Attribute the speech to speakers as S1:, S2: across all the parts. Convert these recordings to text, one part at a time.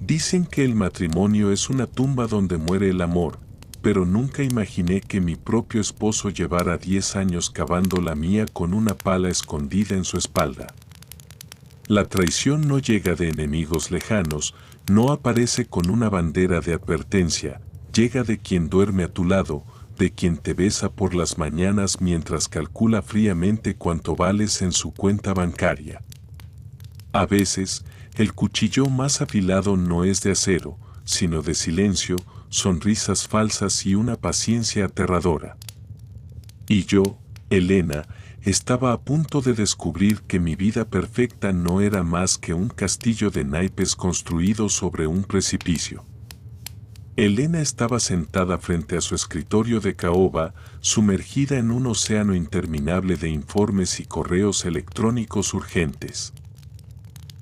S1: Dicen que el matrimonio es una tumba donde muere el amor, pero nunca imaginé que mi propio esposo llevara 10 años cavando la mía con una pala escondida en su espalda. La traición no llega de enemigos lejanos, no aparece con una bandera de advertencia, llega de quien duerme a tu lado, de quien te besa por las mañanas mientras calcula fríamente cuánto vales en su cuenta bancaria. A veces, el cuchillo más afilado no es de acero, sino de silencio, sonrisas falsas y una paciencia aterradora. Y yo, Elena, estaba a punto de descubrir que mi vida perfecta no era más que un castillo de naipes construido sobre un precipicio. Elena estaba sentada frente a su escritorio de caoba, sumergida en un océano interminable de informes y correos electrónicos urgentes.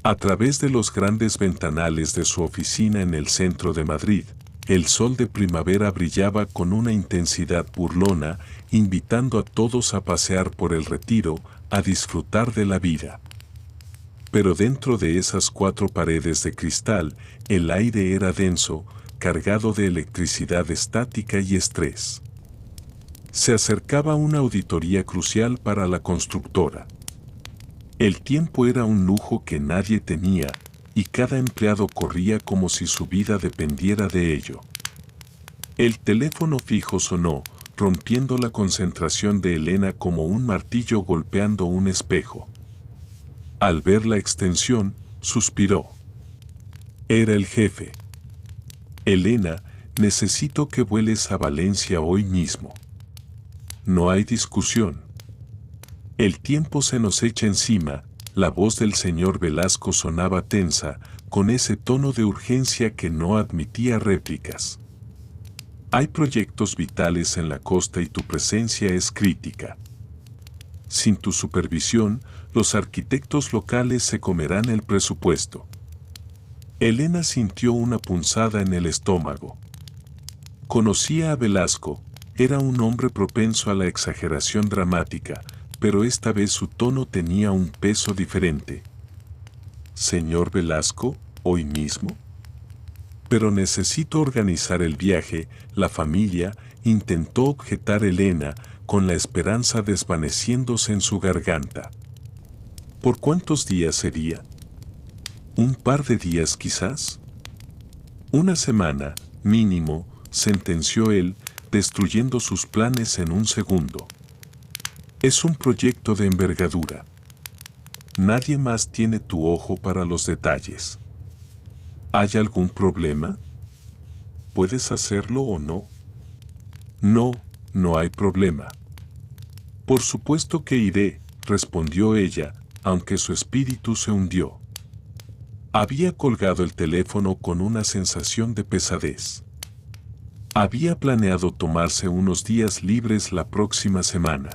S1: A través de los grandes ventanales de su oficina en el centro de Madrid, el sol de primavera brillaba con una intensidad burlona, invitando a todos a pasear por el Retiro, a disfrutar de la vida. Pero dentro de esas 4 paredes de cristal, el aire era denso, cargado de electricidad estática y estrés. Se acercaba una auditoría crucial para la constructora. El tiempo era un lujo que nadie tenía, y cada empleado corría como si su vida dependiera de ello. El teléfono fijo sonó, rompiendo la concentración de Elena como un martillo golpeando un espejo. Al ver la extensión, suspiró. Era el jefe. Elena, necesito que vueles a Valencia hoy mismo. No hay discusión. El tiempo se nos echa encima. La voz del señor Velasco sonaba tensa, con ese tono de urgencia que no admitía réplicas. Hay proyectos vitales en la costa y tu presencia es crítica. Sin tu supervisión, los arquitectos locales se comerán el presupuesto. Elena sintió una punzada en el estómago. Conocía a Velasco, era un hombre propenso a la exageración dramática, pero esta vez su tono tenía un peso diferente. Señor Velasco, ¿hoy mismo? Pero necesito organizar el viaje, la familia, intentó objetar Elena, con la esperanza desvaneciéndose en su garganta. ¿Por cuántos días sería? ¿Un par de días quizás? Una semana, mínimo, sentenció él, destruyendo sus planes en un segundo. Es un proyecto de envergadura. Nadie más tiene tu ojo para los detalles. ¿Hay algún problema? ¿Puedes hacerlo o no? No, no hay problema. Por supuesto que iré, respondió ella, aunque su espíritu se hundió. Había colgado el teléfono con una sensación de pesadez. Había planeado tomarse unos días libres la próxima semana.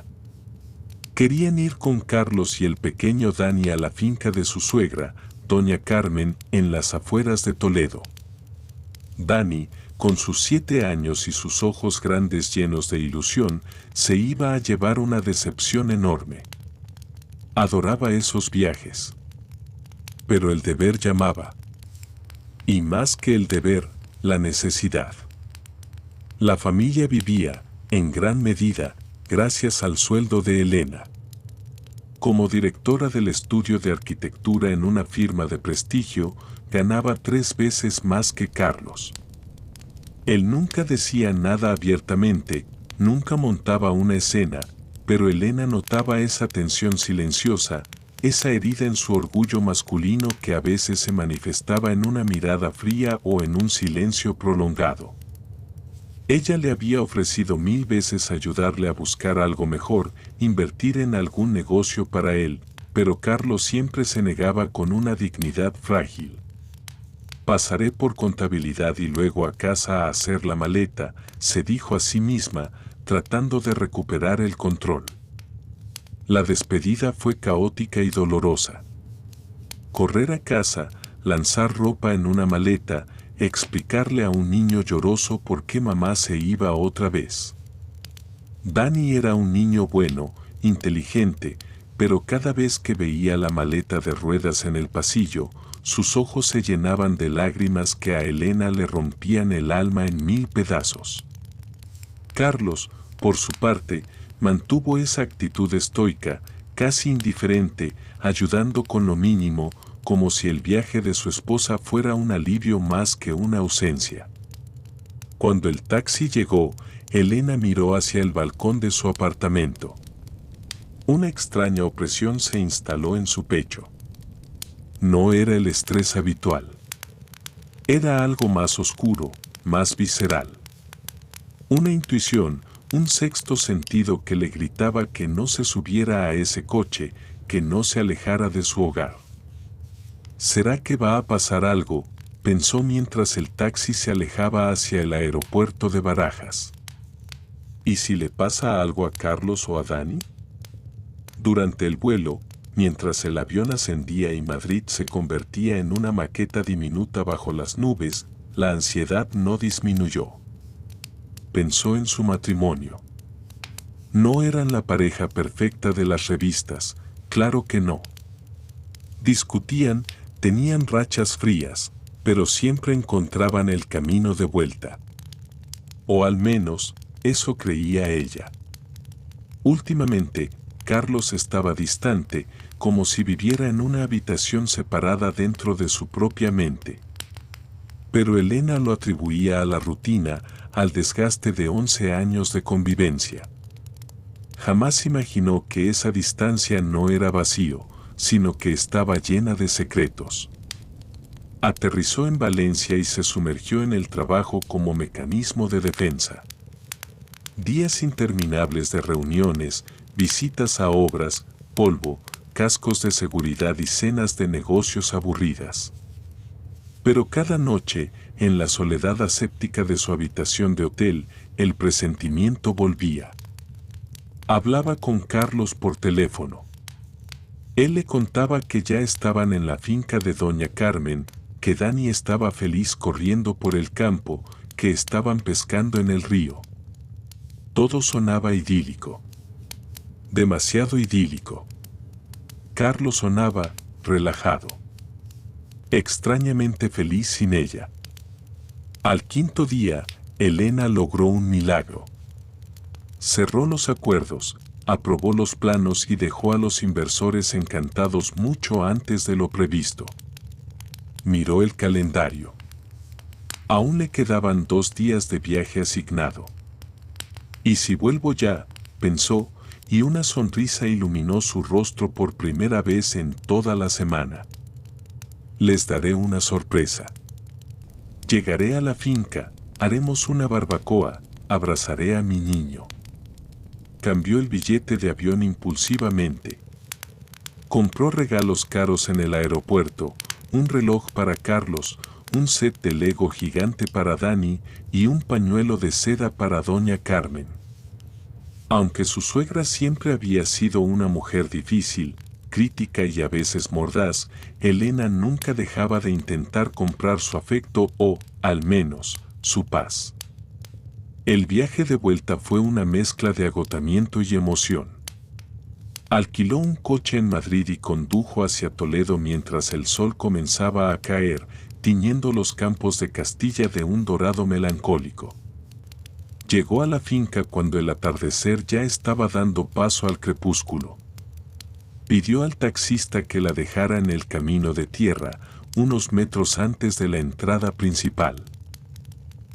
S1: Querían ir con Carlos y el pequeño Dani a la finca de su suegra, doña Carmen, en las afueras de Toledo. Dani, con sus 7 años y sus ojos grandes llenos de ilusión, se iba a llevar una decepción enorme. Adoraba esos viajes. Pero el deber llamaba. Y más que el deber, la necesidad. La familia vivía, en gran medida, gracias al sueldo de Elena. Como directora del estudio de arquitectura en una firma de prestigio, ganaba 3 veces más que Carlos. Él nunca decía nada abiertamente, nunca montaba una escena, pero Elena notaba esa tensión silenciosa, esa herida en su orgullo masculino que a veces se manifestaba en una mirada fría o en un silencio prolongado. Ella le había ofrecido 1000 veces ayudarle a buscar algo mejor, invertir en algún negocio para él, pero Carlos siempre se negaba con una dignidad frágil. Pasaré por contabilidad y luego a casa a hacer la maleta, se dijo a sí misma, tratando de recuperar el control. La despedida fue caótica y dolorosa. Correr a casa, lanzar ropa en una maleta, explicarle a un niño lloroso por qué mamá se iba otra vez. Dani era un niño bueno, inteligente, pero cada vez que veía la maleta de ruedas en el pasillo, sus ojos se llenaban de lágrimas que a Elena le rompían el alma en 1000 pedazos. Carlos, por su parte, mantuvo esa actitud estoica, casi indiferente, ayudando con lo mínimo, como si el viaje de su esposa fuera un alivio más que una ausencia. Cuando el taxi llegó, Elena miró hacia el balcón de su apartamento. Una extraña opresión se instaló en su pecho. No era el estrés habitual. Era algo más oscuro, más visceral. Una intuición, un sexto sentido que le gritaba que no se subiera a ese coche, que no se alejara de su hogar. ¿Será que va a pasar algo?, pensó mientras el taxi se alejaba hacia el aeropuerto de Barajas. ¿Y si le pasa algo a Carlos o a Dani? Durante el vuelo, mientras el avión ascendía y Madrid se convertía en una maqueta diminuta bajo las nubes, la ansiedad no disminuyó. Pensó en su matrimonio. No eran la pareja perfecta de las revistas, claro que no. Discutían, tenían rachas frías, pero siempre encontraban el camino de vuelta. O al menos, eso creía ella. Últimamente, Carlos estaba distante, como si viviera en una habitación separada dentro de su propia mente. Pero Elena lo atribuía a la rutina, al desgaste de 11 años de convivencia. Jamás imaginó que esa distancia no era vacío, sino que estaba llena de secretos. Aterrizó en Valencia y se sumergió en el trabajo como mecanismo de defensa. Días interminables de reuniones, visitas a obras, polvo, cascos de seguridad y cenas de negocios aburridas. Pero cada noche, en la soledad aséptica de su habitación de hotel, el presentimiento volvía. Hablaba con Carlos por teléfono. Él le contaba que ya estaban en la finca de Doña Carmen, que Dani estaba feliz corriendo por el campo, que estaban pescando en el río. Todo sonaba idílico. Demasiado idílico. Carlos sonaba relajado. Extrañamente feliz sin ella. Al quinto día, Elena logró un milagro. Cerró los acuerdos, aprobó los planos y dejó a los inversores encantados mucho antes de lo previsto. Miró el calendario. Aún le quedaban 2 días de viaje asignado. ¿Y si vuelvo ya?, pensó, y una sonrisa iluminó su rostro por primera vez en toda la semana. Les daré una sorpresa. Llegaré a la finca, haremos una barbacoa, abrazaré a mi niño. Cambió el billete de avión impulsivamente. Compró regalos caros en el aeropuerto, un reloj para Carlos, un set de Lego gigante para Dani y un pañuelo de seda para Doña Carmen. Aunque su suegra siempre había sido una mujer difícil, crítica y a veces mordaz, Elena nunca dejaba de intentar comprar su afecto o, al menos, su paz. El viaje de vuelta fue una mezcla de agotamiento y emoción. Alquiló un coche en Madrid y condujo hacia Toledo mientras el sol comenzaba a caer, tiñendo los campos de Castilla de un dorado melancólico. Llegó a la finca cuando el atardecer ya estaba dando paso al crepúsculo. Pidió al taxista que la dejara en el camino de tierra, unos metros antes de la entrada principal.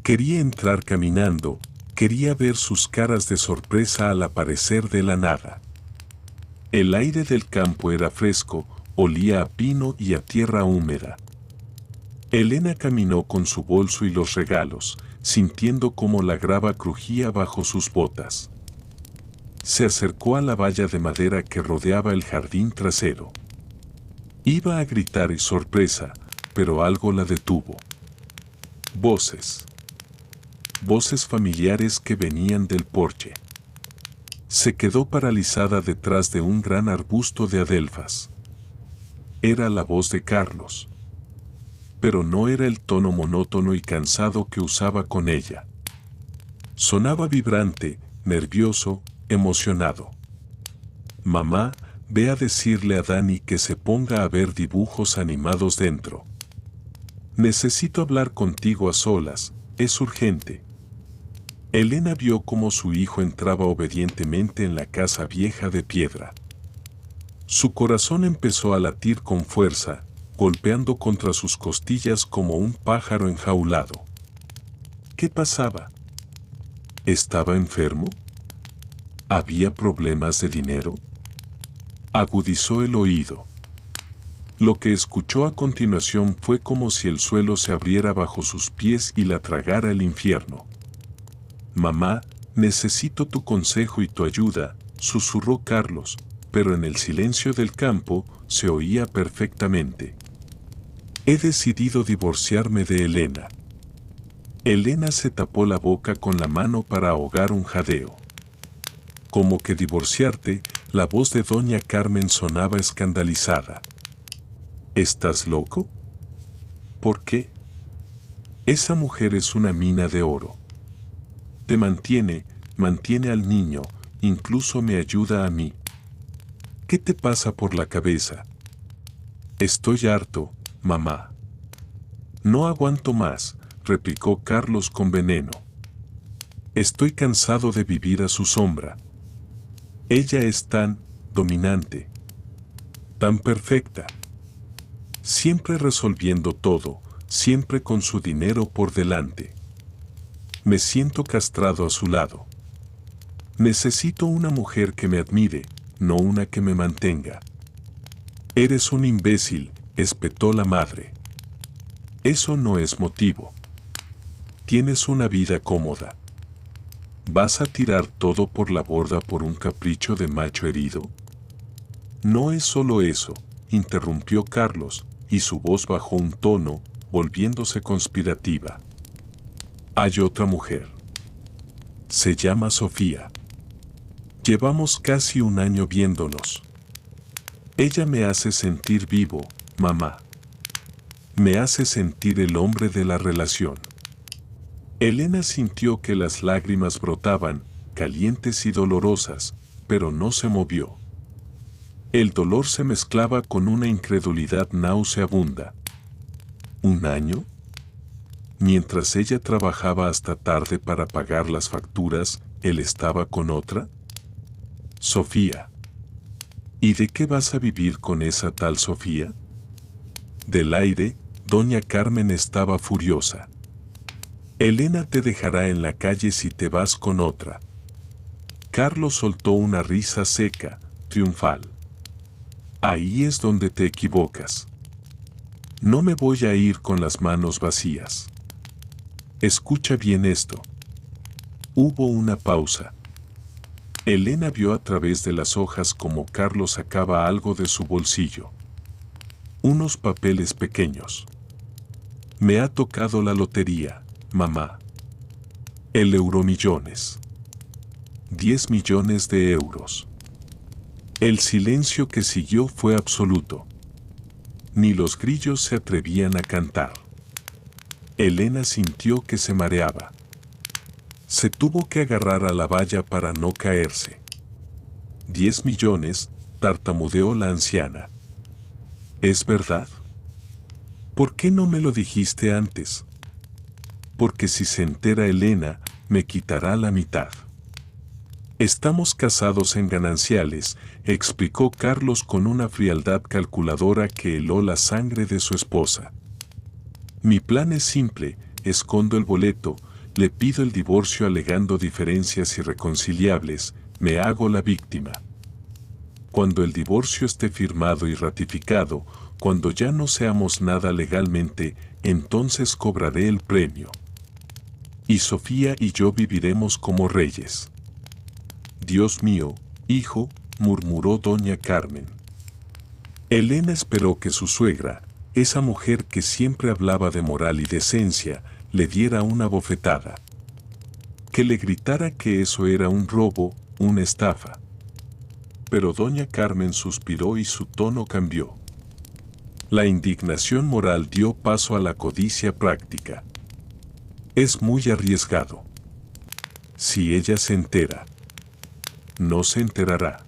S1: Quería entrar caminando, quería ver sus caras de sorpresa al aparecer de la nada. El aire del campo era fresco, olía a pino y a tierra húmeda. Elena caminó con su bolso y los regalos, sintiendo cómo la grava crujía bajo sus botas. Se acercó a la valla de madera que rodeaba el jardín trasero. Iba a gritar de sorpresa, pero algo la detuvo. Voces. Voces familiares que venían del porche. Se quedó paralizada detrás de un gran arbusto de adelfas. Era la voz de Carlos. Pero no era el tono monótono y cansado que usaba con ella. Sonaba vibrante, nervioso, emocionado. Mamá, ve a decirle a Dani que se ponga a ver dibujos animados dentro. Necesito hablar contigo a solas, es urgente. Elena vio cómo su hijo entraba obedientemente en la casa vieja de piedra. Su corazón empezó a latir con fuerza, golpeando contra sus costillas como un pájaro enjaulado. ¿Qué pasaba? ¿Estaba enfermo? ¿Había problemas de dinero? Agudizó el oído. Lo que escuchó a continuación fue como si el suelo se abriera bajo sus pies y la tragara el infierno. Mamá, necesito tu consejo y tu ayuda, susurró Carlos, pero en el silencio del campo se oía perfectamente. He decidido divorciarme de Elena. Elena se tapó la boca con la mano para ahogar un jadeo. ¿Cómo que divorciarte? La voz de doña Carmen sonaba escandalizada. ¿Estás loco? ¿Por qué? Esa mujer es una mina de oro. Te mantiene al niño, incluso me ayuda a mí. ¿Qué te pasa por la cabeza? Estoy harto, mamá. No aguanto más, replicó Carlos con veneno. Estoy cansado de vivir a su sombra. Ella es tan dominante, tan perfecta. Siempre resolviendo todo, siempre con su dinero por delante. Me siento castrado a su lado. Necesito una mujer que me admire, no una que me mantenga. Eres un imbécil, espetó la madre. Eso no es motivo. Tienes una vida cómoda. ¿Vas a tirar todo por la borda por un capricho de macho herido? No es solo eso, interrumpió Carlos, y su voz bajó un tono, volviéndose conspirativa. Hay otra mujer. Se llama Sofía. Llevamos casi un año viéndonos. Ella me hace sentir vivo, mamá. Me hace sentir el hombre de la relación. Elena sintió que las lágrimas brotaban, calientes y dolorosas, pero no se movió. El dolor se mezclaba con una incredulidad nauseabunda. ¿Un año? Mientras ella trabajaba hasta tarde para pagar las facturas, ¿él estaba con otra? Sofía. ¿Y de qué vas a vivir con esa tal Sofía? Del aire, doña Carmen estaba furiosa. Elena te dejará en la calle si te vas con otra. Carlos soltó una risa seca, triunfal. Ahí es donde te equivocas. No me voy a ir con las manos vacías. Escucha bien esto. Hubo una pausa. Elena vio a través de las hojas como Carlos sacaba algo de su bolsillo. Unos papeles pequeños. Me ha tocado la lotería, mamá. El Euromillones. 10 millones de euros. El silencio que siguió fue absoluto. Ni los grillos se atrevían a cantar. Elena sintió que se mareaba. Se tuvo que agarrar a la valla para no caerse. 10 millones, tartamudeó la anciana. ¿Es verdad? ¿Por qué no me lo dijiste antes? Porque si se entera Elena, me quitará la mitad. Estamos casados en gananciales, explicó Carlos con una frialdad calculadora que heló la sangre de su esposa. Mi plan es simple, escondo el boleto, le pido el divorcio alegando diferencias irreconciliables, me hago la víctima. Cuando el divorcio esté firmado y ratificado, cuando ya no seamos nada legalmente, entonces cobraré el premio. Y Sofía y yo viviremos como reyes. Dios mío, hijo, murmuró doña Carmen. Elena esperó que su suegra, esa mujer que siempre hablaba de moral y decencia, le diera una bofetada. Que le gritara que eso era un robo, una estafa. Pero doña Carmen suspiró y su tono cambió. La indignación moral dio paso a la codicia práctica. Es muy arriesgado. Si ella se entera. No se enterará.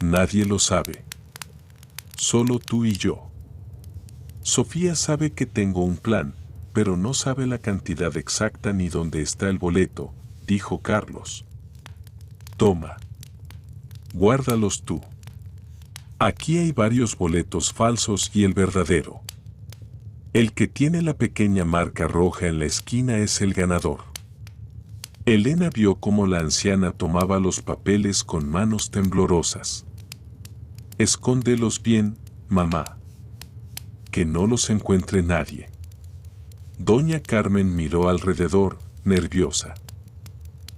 S1: Nadie lo sabe. Solo tú y yo. Sofía sabe que tengo un plan, pero no sabe la cantidad exacta ni dónde está el boleto, dijo Carlos. Toma. Guárdalos tú. Aquí hay varios boletos falsos y el verdadero. El que tiene la pequeña marca roja en la esquina es el ganador. Elena vio cómo la anciana tomaba los papeles con manos temblorosas. Escóndelos bien, mamá. Que no los encuentre nadie. Doña Carmen miró alrededor, nerviosa.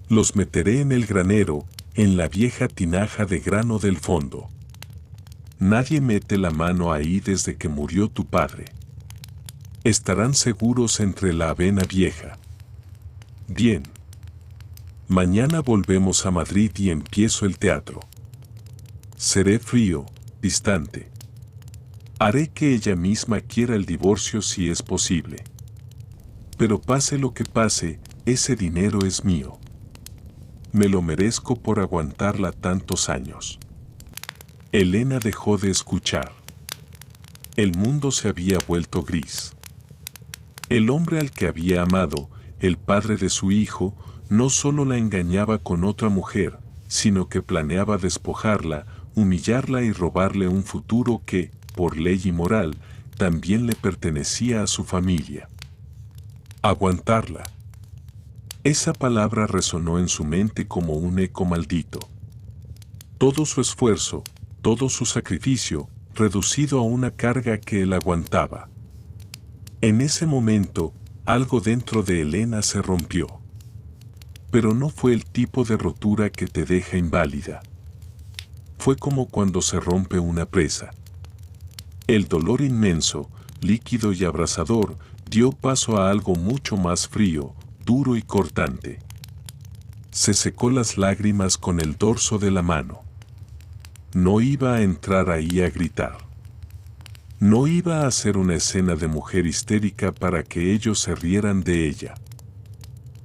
S1: Los meteré en el granero, en la vieja tinaja de grano del fondo. Nadie mete la mano ahí desde que murió tu padre. Estarán seguros entre la avena vieja. Bien. Mañana volvemos a Madrid y empiezo el teatro. Seré frío, distante. Haré que ella misma quiera el divorcio si es posible. Pero pase lo que pase, ese dinero es mío. Me lo merezco por aguantarla tantos años. Elena dejó de escuchar. El mundo se había vuelto gris. El hombre al que había amado, el padre de su hijo, no solo la engañaba con otra mujer, sino que planeaba despojarla, humillarla y robarle un futuro que, por ley y moral, también le pertenecía a su familia. Aguantarla. Esa palabra resonó en su mente como un eco maldito. Todo su esfuerzo, todo su sacrificio, reducido a una carga que él aguantaba. En ese momento, algo dentro de Elena se rompió. Pero no fue el tipo de rotura que te deja inválida. Fue como cuando se rompe una presa. El dolor inmenso, líquido y abrasador, dio paso a algo mucho más frío, duro y cortante. Se secó las lágrimas con el dorso de la mano. No iba a entrar ahí a gritar. No iba a hacer una escena de mujer histérica para que ellos se rieran de ella.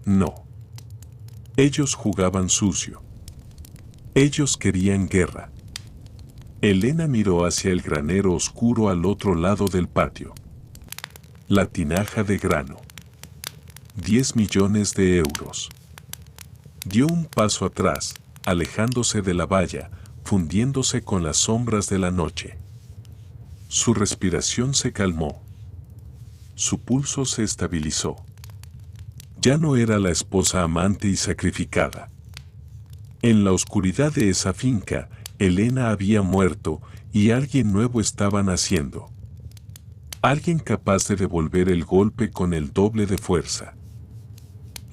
S1: No. Ellos jugaban sucio. Ellos querían guerra. Elena miró hacia el granero oscuro al otro lado del patio. La tinaja de grano. 10 millones de euros. Dio un paso atrás, alejándose de la valla, fundiéndose con las sombras de la noche. Su respiración se calmó. Su pulso se estabilizó. Ya no era la esposa amante y sacrificada. En la oscuridad de esa finca, Elena había muerto y alguien nuevo estaba naciendo. Alguien capaz de devolver el golpe con el doble de fuerza.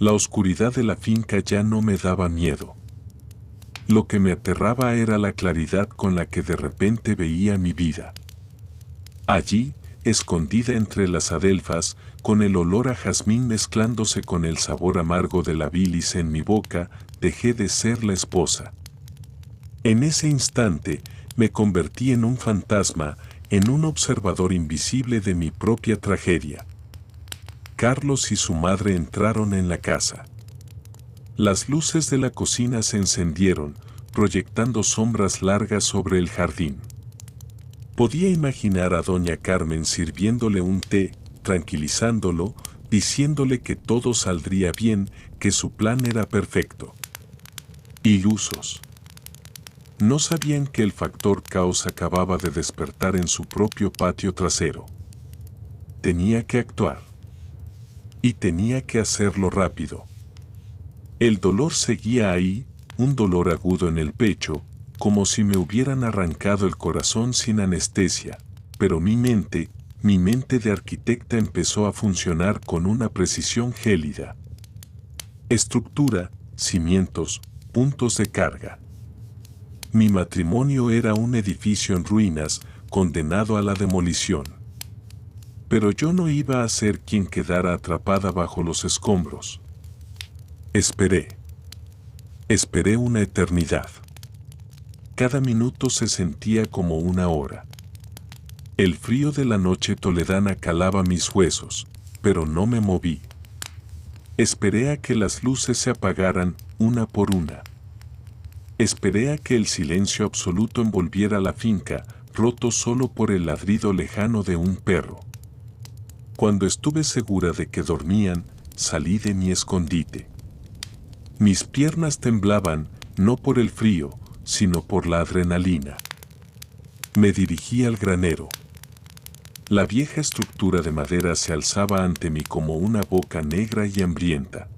S1: La oscuridad de la finca ya no me daba miedo. Lo que me aterraba era la claridad con la que de repente veía mi vida. Allí, escondida entre las adelfas, con el olor a jazmín mezclándose con el sabor amargo de la bilis en mi boca, dejé de ser la esposa. En ese instante, me convertí en un fantasma, en un observador invisible de mi propia tragedia. Carlos y su madre entraron en la casa. Las luces de la cocina se encendieron, proyectando sombras largas sobre el jardín. Podía imaginar a doña Carmen sirviéndole un té, tranquilizándolo, diciéndole que todo saldría bien, que su plan era perfecto. Ilusos. No sabían que el factor caos acababa de despertar en su propio patio trasero. Tenía que actuar. Y tenía que hacerlo rápido. El dolor seguía ahí, un dolor agudo en el pecho, como si me hubieran arrancado el corazón sin anestesia, pero mi mente de arquitecta empezó a funcionar con una precisión gélida. Estructura, cimientos, puntos de carga. Mi matrimonio era un edificio en ruinas, condenado a la demolición. Pero yo no iba a ser quien quedara atrapada bajo los escombros. Esperé. Esperé una eternidad. Cada minuto se sentía como una hora. El frío de la noche toledana calaba mis huesos, pero no me moví. Esperé a que las luces se apagaran, una por una. Esperé a que el silencio absoluto envolviera la finca, roto solo por el ladrido lejano de un perro. Cuando estuve segura de que dormían, salí de mi escondite. Mis piernas temblaban, no por el frío, sino por la adrenalina. Me dirigí al granero. La vieja estructura de madera se alzaba ante mí como una boca negra y hambrienta.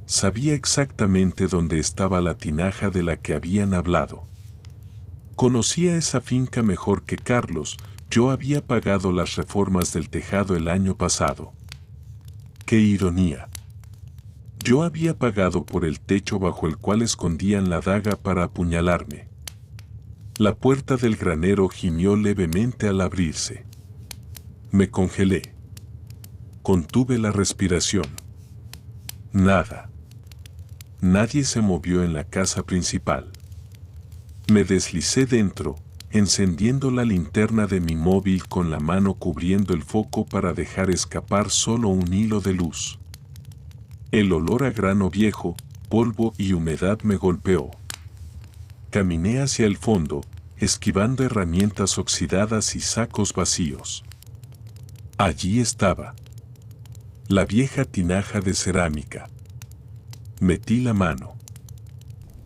S1: Sabía exactamente dónde estaba la tinaja de la que habían hablado. Conocía esa finca mejor que Carlos. Yo había pagado las reformas del tejado el año pasado. ¡Qué ironía! Yo había pagado por el techo bajo el cual escondían la daga para apuñalarme. La puerta del granero gimió levemente al abrirse. Me congelé. Contuve la respiración. Nada. Nadie se movió en la casa principal. Me deslicé dentro, encendiendo la linterna de mi móvil con la mano cubriendo el foco para dejar escapar solo un hilo de luz. El olor a grano viejo, polvo y humedad me golpeó. Caminé hacia el fondo, esquivando herramientas oxidadas y sacos vacíos. Allí estaba. La vieja tinaja de cerámica. Metí la mano.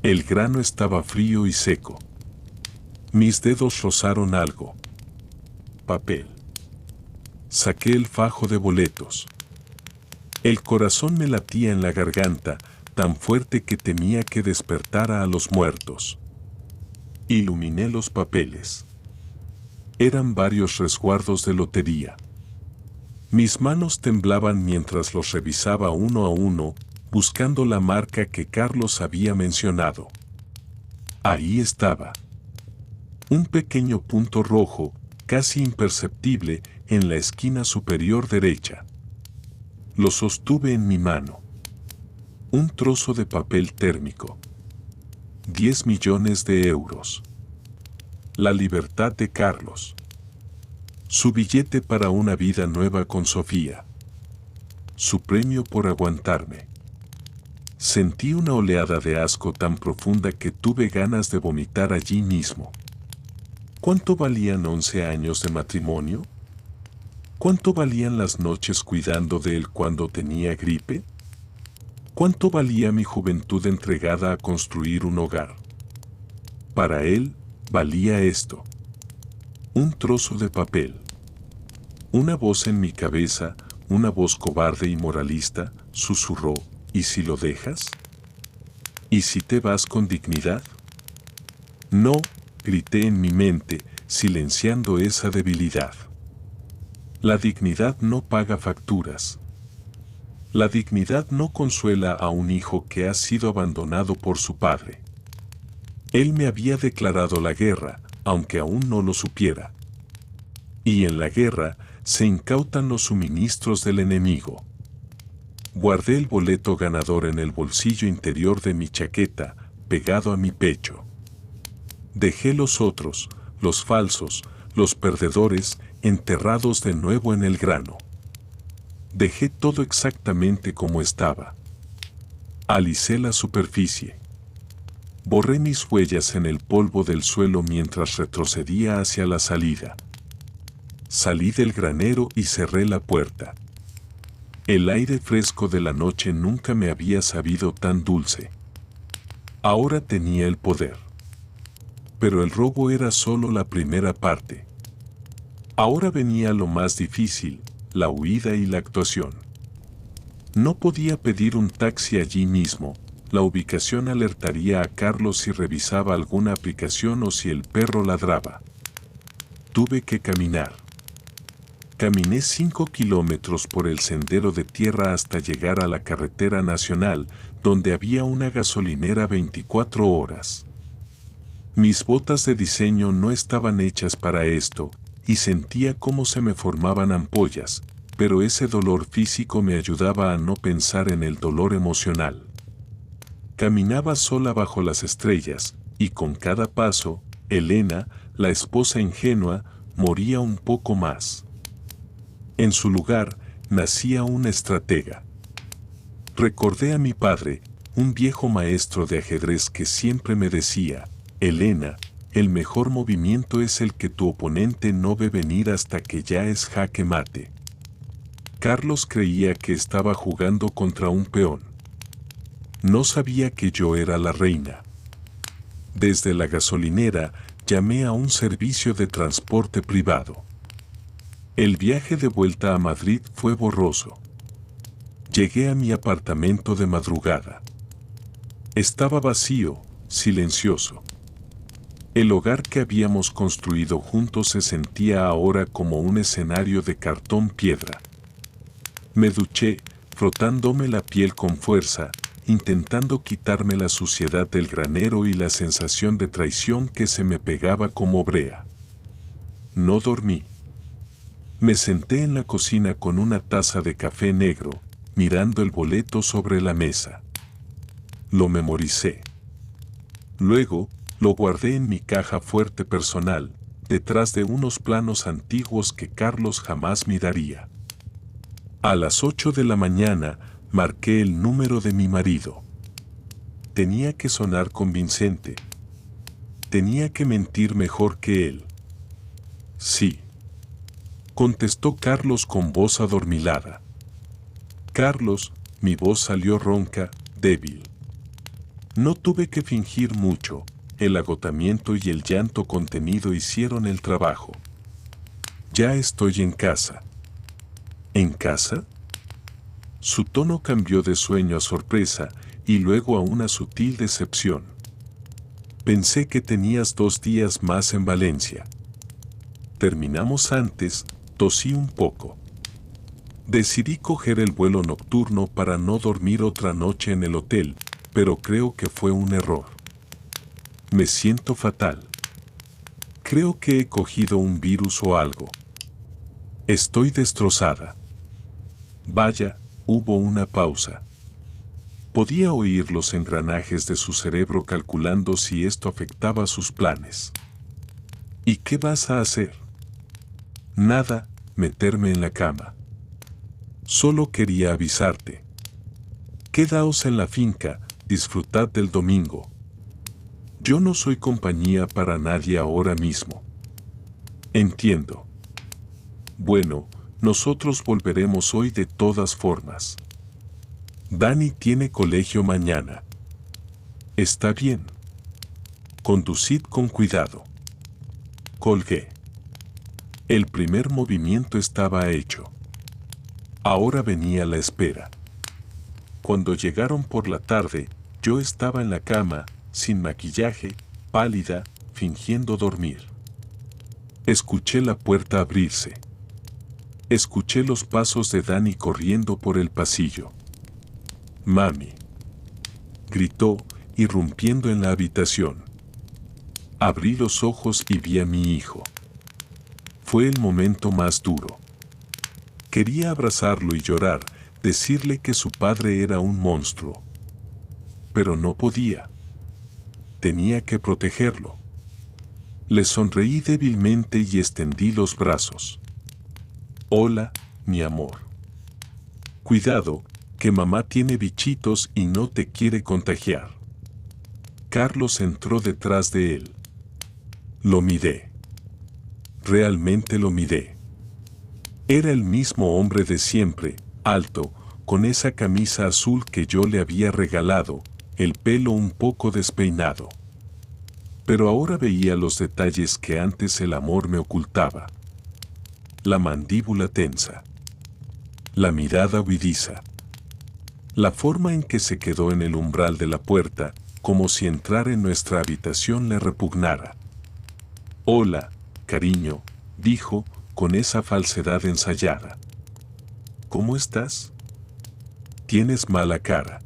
S1: El grano estaba frío y seco. Mis dedos rozaron algo. Papel. Saqué el fajo de boletos. El corazón me latía en la garganta, tan fuerte que temía que despertara a los muertos. Iluminé los papeles. Eran varios resguardos de lotería. Mis manos temblaban mientras los revisaba uno a uno, buscando la marca que Carlos había mencionado. Ahí estaba. Un pequeño punto rojo, casi imperceptible, en la esquina superior derecha. Lo sostuve en mi mano. Un trozo de papel térmico. 10 millones de euros. La libertad de Carlos. Su billete para una vida nueva con Sofía. Su premio por aguantarme. Sentí una oleada de asco tan profunda que tuve ganas de vomitar allí mismo. ¿Cuánto valían 11 años de matrimonio? ¿Cuánto valían las noches cuidando de él cuando tenía gripe? ¿Cuánto valía mi juventud entregada a construir un hogar? Para él, valía esto. Un trozo de papel. Una voz en mi cabeza, una voz cobarde y moralista, susurró, ¿y si lo dejas? ¿Y si te vas con dignidad? No, grité en mi mente, silenciando esa debilidad. La dignidad no paga facturas. La dignidad no consuela a un hijo que ha sido abandonado por su padre. Él me había declarado la guerra, aunque aún no lo supiera. Y en la guerra se incautan los suministros del enemigo. Guardé el boleto ganador en el bolsillo interior de mi chaqueta, pegado a mi pecho. Dejé los otros, los falsos, los perdedores, enterrados de nuevo en el grano. Dejé todo exactamente como estaba. Alicé la superficie. Borré mis huellas en el polvo del suelo mientras retrocedía hacia la salida. Salí del granero y cerré la puerta. El aire fresco de la noche nunca me había sabido tan dulce. Ahora tenía el poder. Pero el robo era solo la primera parte. Ahora venía lo más difícil, la huida y la actuación. No podía pedir un taxi allí mismo. La ubicación alertaría a Carlos si revisaba alguna aplicación o si el perro ladraba. Tuve que caminar. Caminé 5 kilómetros por el sendero de tierra hasta llegar a la carretera nacional, donde había una gasolinera 24 horas. Mis botas de diseño no estaban hechas para esto, y sentía cómo se me formaban ampollas, pero ese dolor físico me ayudaba a no pensar en el dolor emocional. Caminaba sola bajo las estrellas, y con cada paso, Elena, la esposa ingenua, moría un poco más. En su lugar, nacía una estratega. Recordé a mi padre, un viejo maestro de ajedrez que siempre me decía, Elena, el mejor movimiento es el que tu oponente no ve venir hasta que ya es jaque mate. Carlos creía que estaba jugando contra un peón. No sabía que yo era la reina. Desde la gasolinera llamé a un servicio de transporte privado. El viaje de vuelta a Madrid fue borroso. Llegué a mi apartamento de madrugada. Estaba vacío, silencioso. El hogar que habíamos construido juntos se sentía ahora como un escenario de cartón piedra. Me duché, frotándome la piel con fuerza, intentando quitarme la suciedad del granero y la sensación de traición que se me pegaba como brea. No dormí. Me senté en la cocina con una taza de café negro, mirando el boleto sobre la mesa. Lo memoricé. Luego, lo guardé en mi caja fuerte personal, detrás de unos planos antiguos que Carlos jamás miraría. A las 8 de la mañana, marqué el número de mi marido. Tenía que sonar convincente. Tenía que mentir mejor que él. Sí. Contestó Carlos con voz adormilada. Carlos, mi voz salió ronca, débil. No tuve que fingir mucho. El agotamiento y el llanto contenido hicieron el trabajo. Ya estoy en casa. ¿En casa? Su tono cambió de sueño a sorpresa y luego a una sutil decepción. Pensé que tenías 2 días más en Valencia. Terminamos antes, tosí un poco. Decidí coger el vuelo nocturno para no dormir otra noche en el hotel, pero creo que fue un error. Me siento fatal. Creo que he cogido un virus o algo. Estoy destrozada. Vaya, hubo una pausa. Podía oír los engranajes de su cerebro calculando si esto afectaba sus planes. ¿Y qué vas a hacer? Nada, meterme en la cama. Solo quería avisarte. Quedaos en la finca, disfrutad del domingo. Yo no soy compañía para nadie ahora mismo. Entiendo. Bueno, nosotros volveremos hoy de todas formas. Dani tiene colegio mañana. Está bien. Conducid con cuidado. Colgué. El primer movimiento estaba hecho. Ahora venía la espera. Cuando llegaron por la tarde, yo estaba en la cama, sin maquillaje, pálida, fingiendo dormir. Escuché la puerta abrirse. Escuché los pasos de Dani corriendo por el pasillo. «Mami», gritó, irrumpiendo en la habitación. Abrí los ojos y vi a mi hijo. Fue el momento más duro. Quería abrazarlo y llorar, decirle que su padre era un monstruo. Pero no podía. Tenía que protegerlo. Le sonreí débilmente y extendí los brazos. Hola, mi amor. Cuidado, que mamá tiene bichitos y no te quiere contagiar. Carlos entró detrás de él. Lo miré. Realmente lo miré. Era el mismo hombre de siempre, alto, con esa camisa azul que yo le había regalado, el pelo un poco despeinado. Pero ahora veía los detalles que antes el amor me ocultaba. La mandíbula tensa. La mirada huidiza. La forma en que se quedó en el umbral de la puerta, como si entrar en nuestra habitación le repugnara. «Hola, cariño», dijo, con esa falsedad ensayada. «¿Cómo estás? Tienes mala cara».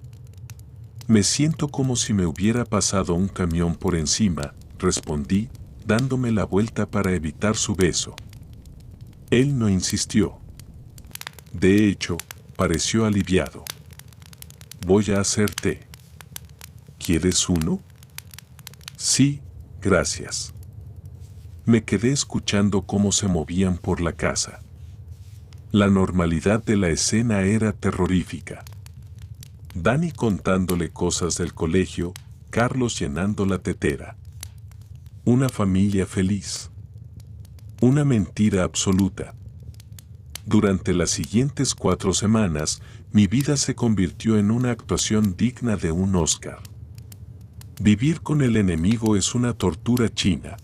S1: «Me siento como si me hubiera pasado un camión por encima», respondí, dándome la vuelta para evitar su beso. Él no insistió. De hecho, pareció aliviado. «Voy a hacer té. ¿Quieres uno?» «Sí, gracias». Me quedé escuchando cómo se movían por la casa. La normalidad de la escena era terrorífica. Dani contándole cosas del colegio, Carlos llenando la tetera. Una familia feliz. Una mentira absoluta. Durante las siguientes 4 semanas, mi vida se convirtió en una actuación digna de un Oscar. Vivir con el enemigo es una tortura china.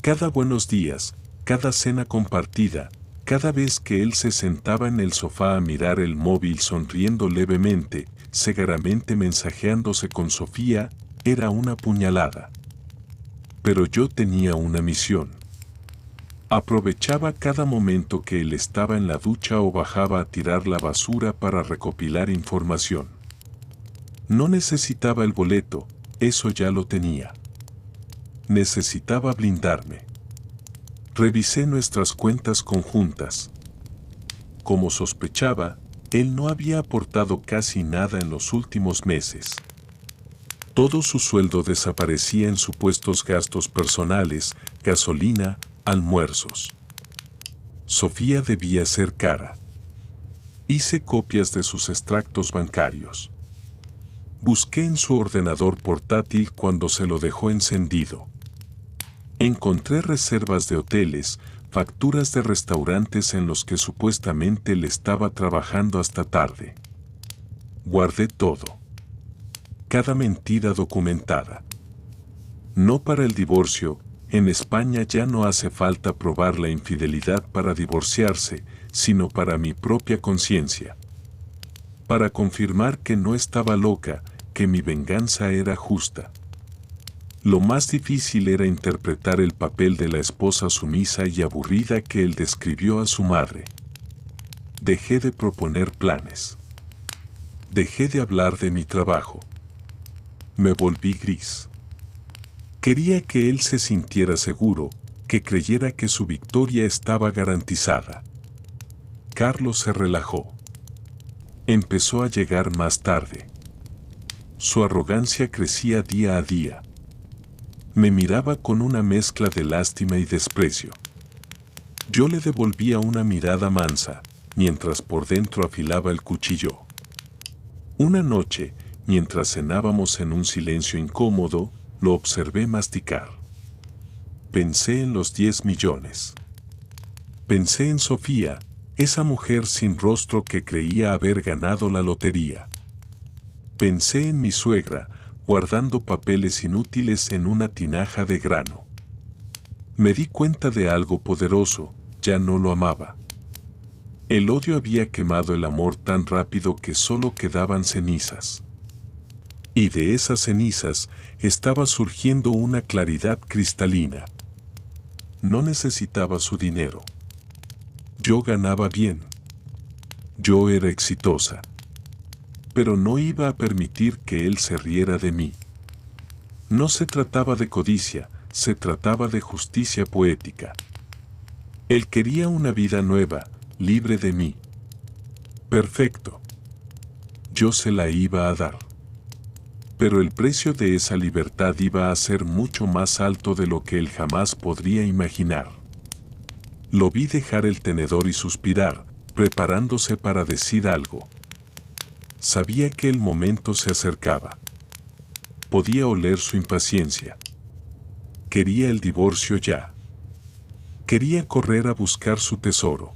S1: Cada buenos días, cada cena compartida, cada vez que él se sentaba en el sofá a mirar el móvil sonriendo levemente, cegaramente mensajeándose con Sofía, era una puñalada. Pero yo tenía una misión. Aprovechaba cada momento que él estaba en la ducha o bajaba a tirar la basura para recopilar información. No necesitaba el boleto, eso ya lo tenía. Necesitaba blindarme. Revisé nuestras cuentas conjuntas. Como sospechaba, él no había aportado casi nada en los últimos meses. Todo su sueldo desaparecía en supuestos gastos personales, gasolina, almuerzos. Sofía debía ser cara. Hice copias de sus extractos bancarios. Busqué en su ordenador portátil cuando se lo dejó encendido. Encontré reservas de hoteles, facturas de restaurantes en los que supuestamente él estaba trabajando hasta tarde. Guardé todo. Cada mentira documentada. No para el divorcio, en España ya no hace falta probar la infidelidad para divorciarse, sino para mi propia conciencia. Para confirmar que no estaba loca, que mi venganza era justa. Lo más difícil era interpretar el papel de la esposa sumisa y aburrida que él describió a su madre. Dejé de proponer planes. Dejé de hablar de mi trabajo. Me volví gris. Quería que él se sintiera seguro, que creyera que su victoria estaba garantizada. Carlos se relajó. Empezó a llegar más tarde. Su arrogancia crecía día a día. Me miraba con una mezcla de lástima y desprecio. Yo le devolvía una mirada mansa, mientras por dentro afilaba el cuchillo. Una noche, mientras cenábamos en un silencio incómodo, lo observé masticar. Pensé en los 10 millones. Pensé en Sofía, esa mujer sin rostro que creía haber ganado la lotería. Pensé en mi suegra, guardando papeles inútiles en una tinaja de grano. Me di cuenta de algo poderoso, ya no lo amaba. El odio había quemado el amor tan rápido que solo quedaban cenizas. Y de esas cenizas estaba surgiendo una claridad cristalina. No necesitaba su dinero. Yo ganaba bien. Yo era exitosa. Pero no iba a permitir que él se riera de mí. No se trataba de codicia, se trataba de justicia poética. Él quería una vida nueva, libre de mí. Perfecto. Yo se la iba a dar. Pero el precio de esa libertad iba a ser mucho más alto de lo que él jamás podría imaginar. Lo vi dejar el tenedor y suspirar, preparándose para decir algo. Sabía que el momento se acercaba. Podía oler su impaciencia. Quería el divorcio ya. Quería correr a buscar su tesoro.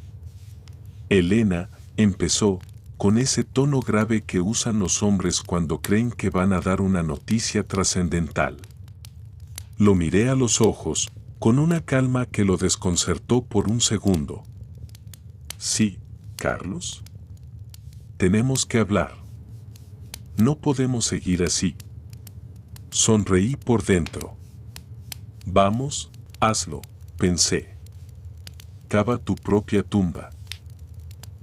S1: Elena, empezó, con ese tono grave que usan los hombres cuando creen que van a dar una noticia trascendental. Lo miré a los ojos, con una calma que lo desconcertó por un segundo. Sí, Carlos. Tenemos que hablar. No podemos seguir así. Sonreí por dentro. Vamos, hazlo, pensé. Cava tu propia tumba.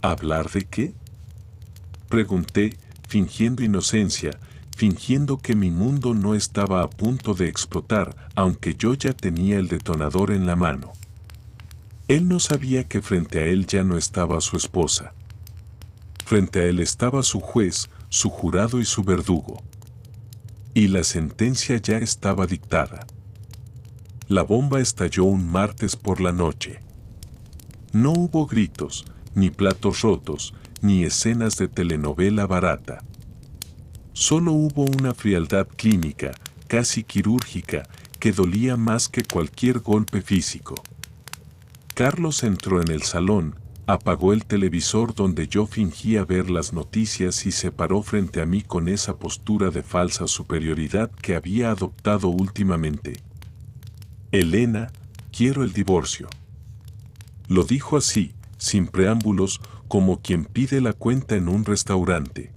S1: ¿Hablar de qué? Pregunté, fingiendo inocencia, fingiendo que mi mundo no estaba a punto de explotar, aunque yo ya tenía el detonador en la mano. Él no sabía que frente a él ya no estaba su esposa. Frente a él estaba su juez, su jurado y su verdugo. Y la sentencia ya estaba dictada. La bomba estalló un martes por la noche. No hubo gritos, ni platos rotos, ni escenas de telenovela barata. Solo hubo una frialdad clínica, casi quirúrgica, que dolía más que cualquier golpe físico. Carlos entró en el salón, Apagó el televisor donde yo fingía ver las noticias y se paró frente a mí con esa postura de falsa superioridad que había adoptado últimamente. Elena, quiero el divorcio. Lo dijo así, sin preámbulos, como quien pide la cuenta en un restaurante.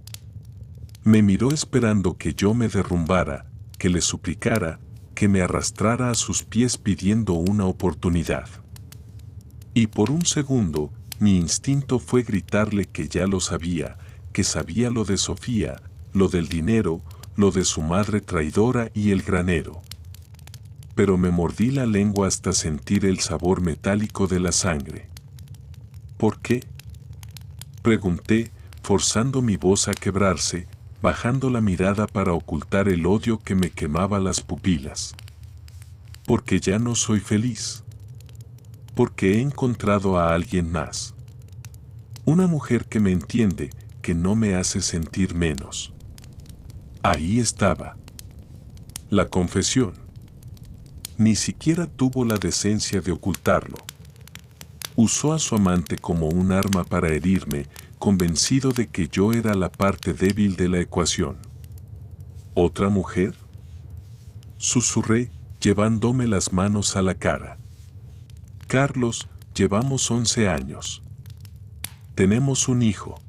S1: Me miró esperando que yo me derrumbara, que le suplicara, que me arrastrara a sus pies pidiendo una oportunidad. Y por un segundo, mi instinto fue gritarle que ya lo sabía, que sabía lo de Sofía, lo del dinero, lo de su madre traidora y el granero. Pero me mordí la lengua hasta sentir el sabor metálico de la sangre. ¿Por qué?, pregunté, forzando mi voz a quebrarse, bajando la mirada para ocultar el odio que me quemaba las pupilas. Porque ya no soy feliz. Porque he encontrado a alguien más. Una mujer que me entiende, que no me hace sentir menos. Ahí estaba. La confesión. Ni siquiera tuvo la decencia de ocultarlo. Usó a su amante como un arma para herirme, convencido de que yo era la parte débil de la ecuación. ¿Otra mujer?, susurré, llevándome las manos a la cara. Carlos, llevamos 11 años. Tenemos un hijo.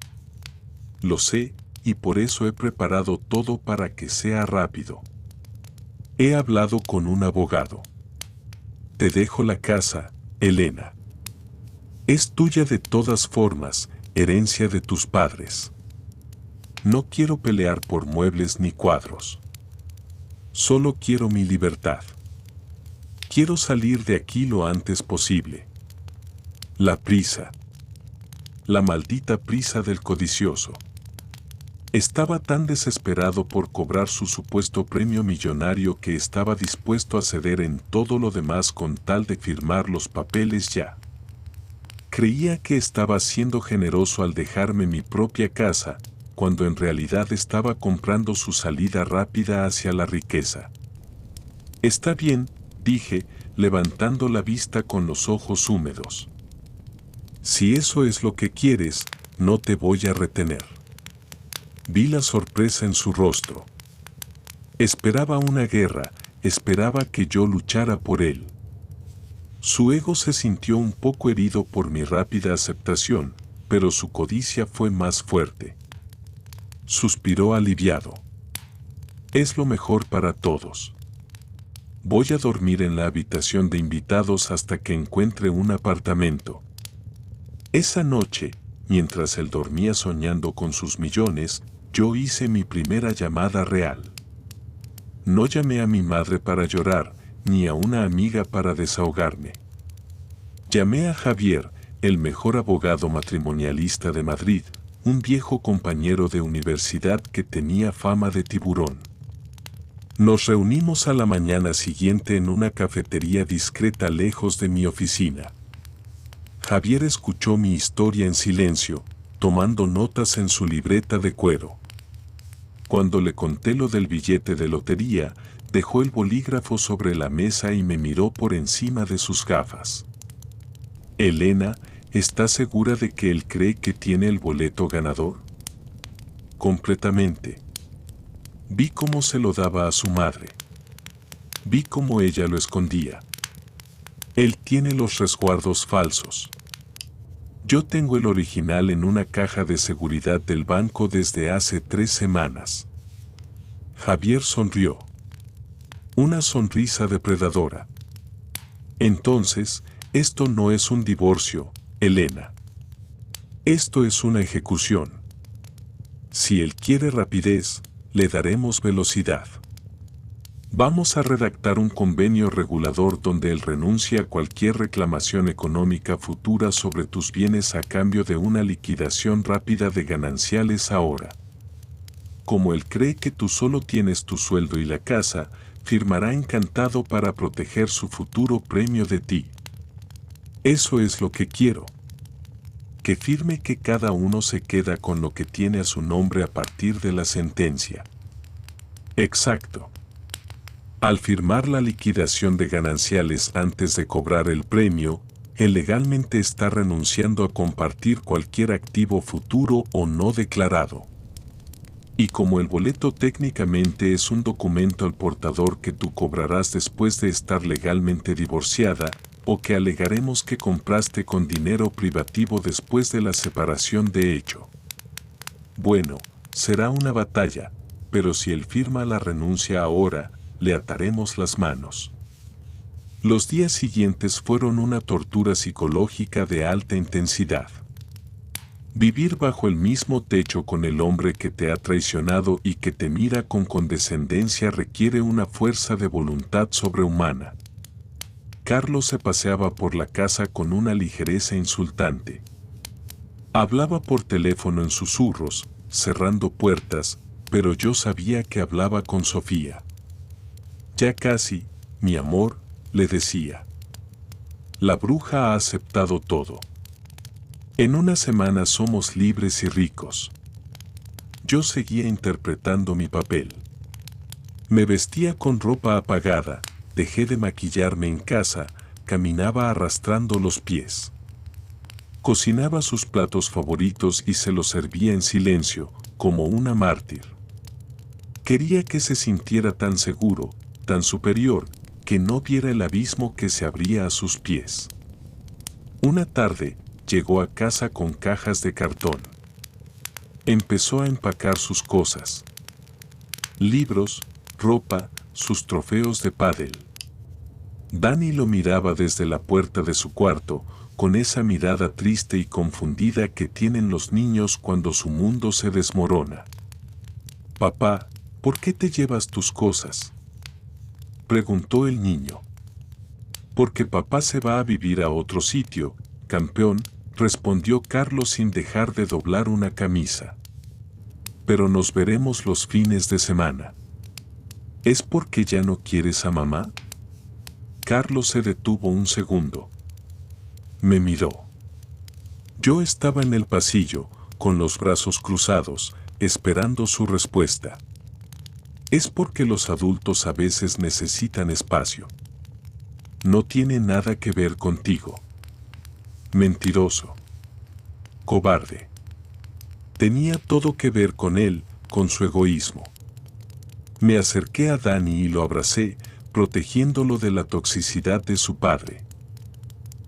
S1: Lo sé, y por eso he preparado todo para que sea rápido. He hablado con un abogado. Te dejo la casa, Elena. Es tuya de todas formas, herencia de tus padres. No quiero pelear por muebles ni cuadros. Solo quiero mi libertad. Quiero salir de aquí lo antes posible. La prisa. La maldita prisa del codicioso. Estaba tan desesperado por cobrar su supuesto premio millonario que estaba dispuesto a ceder en todo lo demás con tal de firmar los papeles ya. Creía que estaba siendo generoso al dejarme mi propia casa, cuando en realidad estaba comprando su salida rápida hacia la riqueza. Está bien, dije, levantando la vista con los ojos húmedos. Si eso es lo que quieres, no te voy a retener. Vi la sorpresa en su rostro. Esperaba una guerra, esperaba que yo luchara por él. Su ego se sintió un poco herido por mi rápida aceptación, pero su codicia fue más fuerte. Suspiró aliviado. Es lo mejor para todos. Voy a dormir en la habitación de invitados hasta que encuentre un apartamento. Esa noche, mientras él dormía soñando con sus millones, yo hice mi primera llamada real. No llamé a mi madre para llorar, ni a una amiga para desahogarme. Llamé a Javier, el mejor abogado matrimonialista de Madrid, un viejo compañero de universidad que tenía fama de tiburón. Nos reunimos a la mañana siguiente en una cafetería discreta lejos de mi oficina. Javier escuchó mi historia en silencio, tomando notas en su libreta de cuero. Cuando le conté lo del billete de lotería, dejó el bolígrafo sobre la mesa y me miró por encima de sus gafas. Elena, ¿estás segura de que él cree que tiene el boleto ganador? Completamente. Vi cómo se lo daba a su madre. Vi cómo ella lo escondía. Él tiene los resguardos falsos. Yo tengo el original en una caja de seguridad del banco desde hace 3 semanas. Javier sonrió. Una sonrisa depredadora. Entonces, esto no es un divorcio, Elena. Esto es una ejecución. Si él quiere rapidez, le daremos velocidad. Vamos a redactar un convenio regulador donde él renuncie a cualquier reclamación económica futura sobre tus bienes a cambio de una liquidación rápida de gananciales ahora. Como él cree que tú solo tienes tu sueldo y la casa, firmará encantado para proteger su futuro premio de ti. Eso es lo que quiero. Que firme que cada uno se queda con lo que tiene a su nombre a partir de la sentencia. Exacto. Al firmar la liquidación de gananciales antes de cobrar el premio, él legalmente está renunciando a compartir cualquier activo futuro o no declarado. Y como el boleto técnicamente es un documento al portador que tú cobrarás después de estar legalmente divorciada, o que alegaremos que compraste con dinero privativo después de la separación de hecho. Bueno, será una batalla, pero si él firma la renuncia ahora, le ataremos las manos. Los días siguientes fueron una tortura psicológica de alta intensidad. Vivir bajo el mismo techo con el hombre que te ha traicionado y que te mira con condescendencia requiere una fuerza de voluntad sobrehumana. Carlos se paseaba por la casa con una ligereza insultante. Hablaba por teléfono en susurros, cerrando puertas, pero yo sabía que hablaba con Sofía. Ya casi, mi amor, le decía. La bruja ha aceptado todo. En una semana somos libres y ricos. Yo seguía interpretando mi papel. Me vestía con ropa apagada, dejé de maquillarme en casa, caminaba arrastrando los pies. Cocinaba sus platos favoritos y se los servía en silencio, como una mártir. Quería que se sintiera tan seguro, tan superior, que no viera el abismo que se abría a sus pies. Una tarde, llegó a casa con cajas de cartón. Empezó a empacar sus cosas. Libros, ropa, sus trofeos de pádel. Dani lo miraba desde la puerta de su cuarto, con esa mirada triste y confundida que tienen los niños cuando su mundo se desmorona. «Papá, ¿por qué te llevas tus cosas?», preguntó el niño. «Porque papá se va a vivir a otro sitio, campeón», respondió Carlos sin dejar de doblar una camisa. «Pero nos veremos los fines de semana». «¿Es porque ya no quieres a mamá?». Carlos se detuvo un segundo. Me miró. Yo estaba en el pasillo, con los brazos cruzados, esperando su respuesta. «Es porque los adultos a veces necesitan espacio. No tiene nada que ver contigo». Mentiroso. Cobarde. Tenía todo que ver con él, con su egoísmo. Me acerqué a Dani y lo abracé, protegiéndolo de la toxicidad de su padre.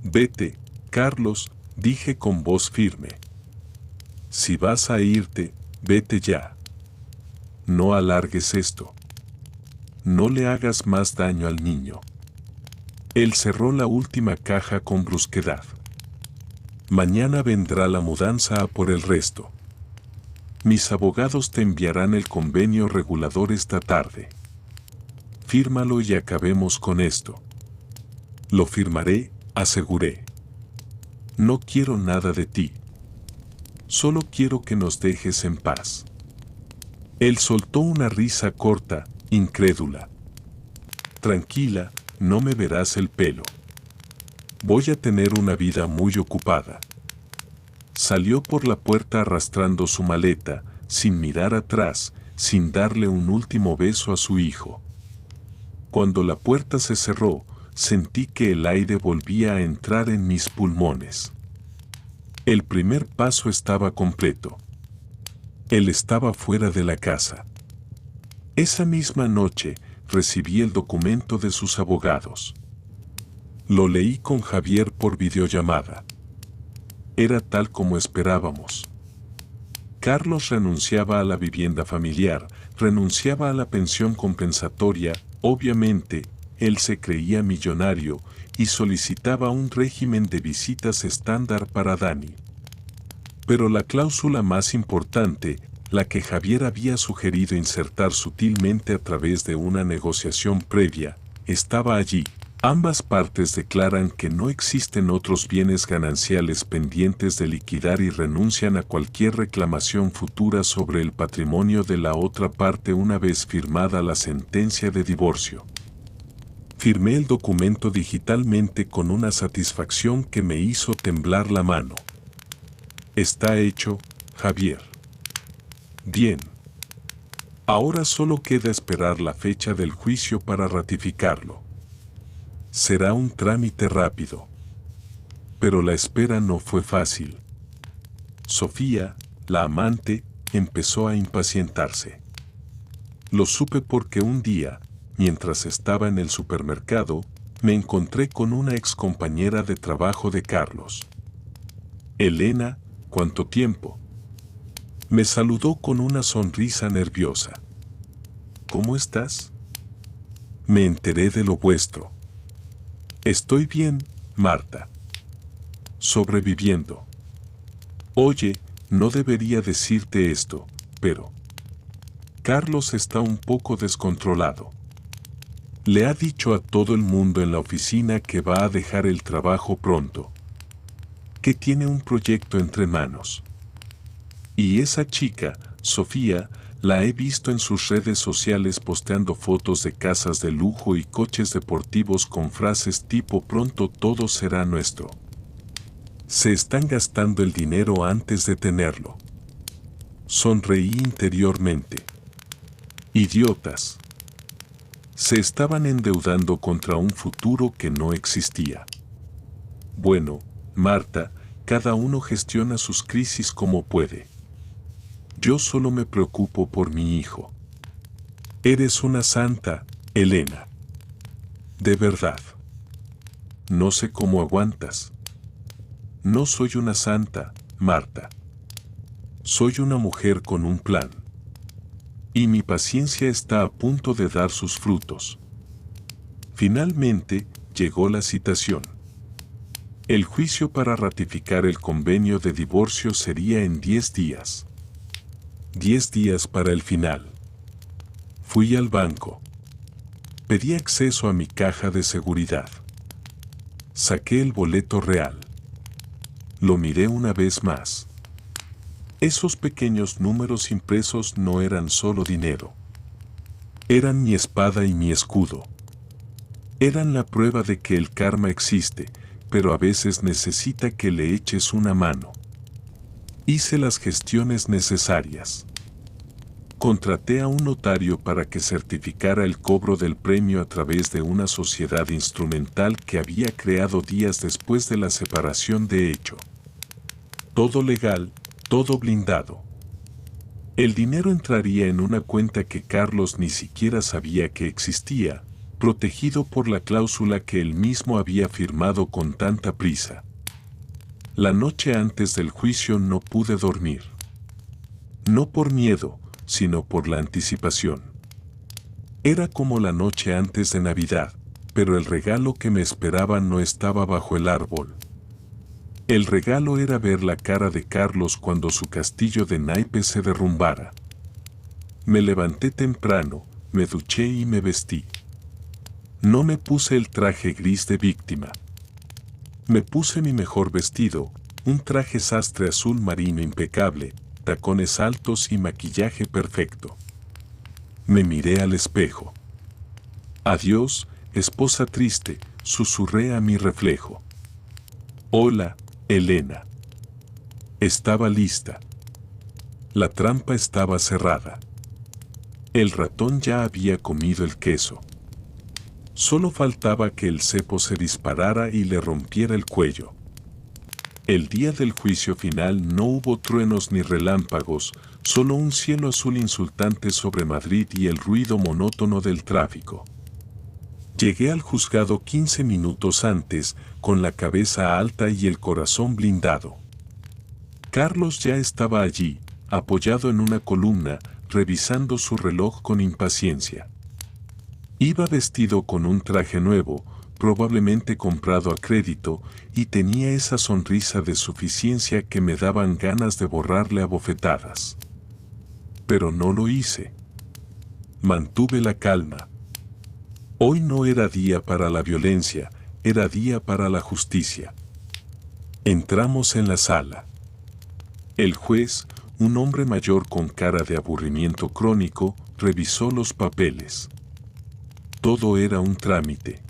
S1: «Vete, Carlos», dije con voz firme. «Si vas a irte, vete ya. No alargues esto. No le hagas más daño al niño». Él cerró la última caja con brusquedad. «Mañana vendrá la mudanza a por el resto. Mis abogados te enviarán el convenio regulador esta tarde. Fírmalo y acabemos con esto». «Lo firmaré», aseguré. «No quiero nada de ti. Solo quiero que nos dejes en paz». Él soltó una risa corta, incrédula. «Tranquila, no me verás el pelo. Voy a tener una vida muy ocupada». Salió por la puerta arrastrando su maleta, sin mirar atrás, sin darle un último beso a su hijo. Cuando la puerta se cerró, sentí que el aire volvía a entrar en mis pulmones. El primer paso estaba completo. Él estaba fuera de la casa. Esa misma noche, recibí el documento de sus abogados. Lo leí con Javier por videollamada. Era tal como esperábamos. Carlos renunciaba a la vivienda familiar, renunciaba a la pensión compensatoria, obviamente, él se creía millonario y solicitaba un régimen de visitas estándar para Dani. Pero la cláusula más importante, la que Javier había sugerido insertar sutilmente a través de una negociación previa, estaba allí. Ambas partes declaran que no existen otros bienes gananciales pendientes de liquidar y renuncian a cualquier reclamación futura sobre el patrimonio de la otra parte una vez firmada la sentencia de divorcio. Firmé el documento digitalmente con una satisfacción que me hizo temblar la mano. «Está hecho, Javier». «Bien. Ahora solo queda esperar la fecha del juicio para ratificarlo. Será un trámite rápido». Pero la espera no fue fácil. Sofía, la amante, empezó a impacientarse. Lo supe porque un día, mientras estaba en el supermercado, me encontré con una excompañera de trabajo de Carlos. Elena, ¿cuánto tiempo? Me saludó con una sonrisa nerviosa. ¿Cómo estás? Me enteré de lo vuestro. Estoy bien, Marta. Sobreviviendo. Oye, no debería decirte esto, pero Carlos está un poco descontrolado. Le ha dicho a todo el mundo en la oficina que va a dejar el trabajo pronto, que tiene un proyecto entre manos. Y esa chica, Sofía, la he visto en sus redes sociales posteando fotos de casas de lujo y coches deportivos con frases tipo pronto todo será nuestro. Se están gastando el dinero antes de tenerlo. Sonreí interiormente. Idiotas. Se estaban endeudando contra un futuro que no existía. Bueno, Marta, cada uno gestiona sus crisis como puede. Yo solo me preocupo por mi hijo. Eres una santa, Elena. De verdad. No sé cómo aguantas. No soy una santa, Marta. Soy una mujer con un plan. Y mi paciencia está a punto de dar sus frutos. Finalmente, llegó la citación. El juicio para ratificar el convenio de divorcio sería en 10 días. 10 días para el final. Fui al banco. Pedí acceso a mi caja de seguridad. Saqué el boleto real. Lo miré una vez más. Esos pequeños números impresos no eran solo dinero. Eran mi espada y mi escudo. Eran la prueba de que el karma existe, pero a veces necesita que le eches una mano. Hice las gestiones necesarias. Contraté a un notario para que certificara el cobro del premio a través de una sociedad instrumental que había creado días después de la separación de hecho. Todo legal, todo blindado. El dinero entraría en una cuenta que Carlos ni siquiera sabía que existía, protegido por la cláusula que él mismo había firmado con tanta prisa. La noche antes del juicio no pude dormir. No por miedo, sino por la anticipación. Era como la noche antes de Navidad, pero el regalo que me esperaba no estaba bajo el árbol. El regalo era ver la cara de Carlos cuando su castillo de naipes se derrumbara. Me levanté temprano, me duché y me vestí. No me puse el traje gris de víctima. Me puse mi mejor vestido, un traje sastre azul marino impecable, tacones altos y maquillaje perfecto. Me miré al espejo. Adiós, esposa triste, susurré a mi reflejo. Hola, Elena. Estaba lista. La trampa estaba cerrada. El ratón ya había comido el queso. Solo faltaba que el cepo se disparara y le rompiera el cuello. El día del juicio final no hubo truenos ni relámpagos, solo un cielo azul insultante sobre Madrid y el ruido monótono del tráfico. Llegué al juzgado 15 minutos antes, con la cabeza alta y el corazón blindado. Carlos ya estaba allí, apoyado en una columna, revisando su reloj con impaciencia. Iba vestido con un traje nuevo, probablemente comprado a crédito, y tenía esa sonrisa de suficiencia que me daban ganas de borrarle a bofetadas. Pero no lo hice. Mantuve la calma. Hoy no era día para la violencia, era día para la justicia. Entramos en la sala. El juez, un hombre mayor con cara de aburrimiento crónico, revisó los papeles. Todo era un trámite.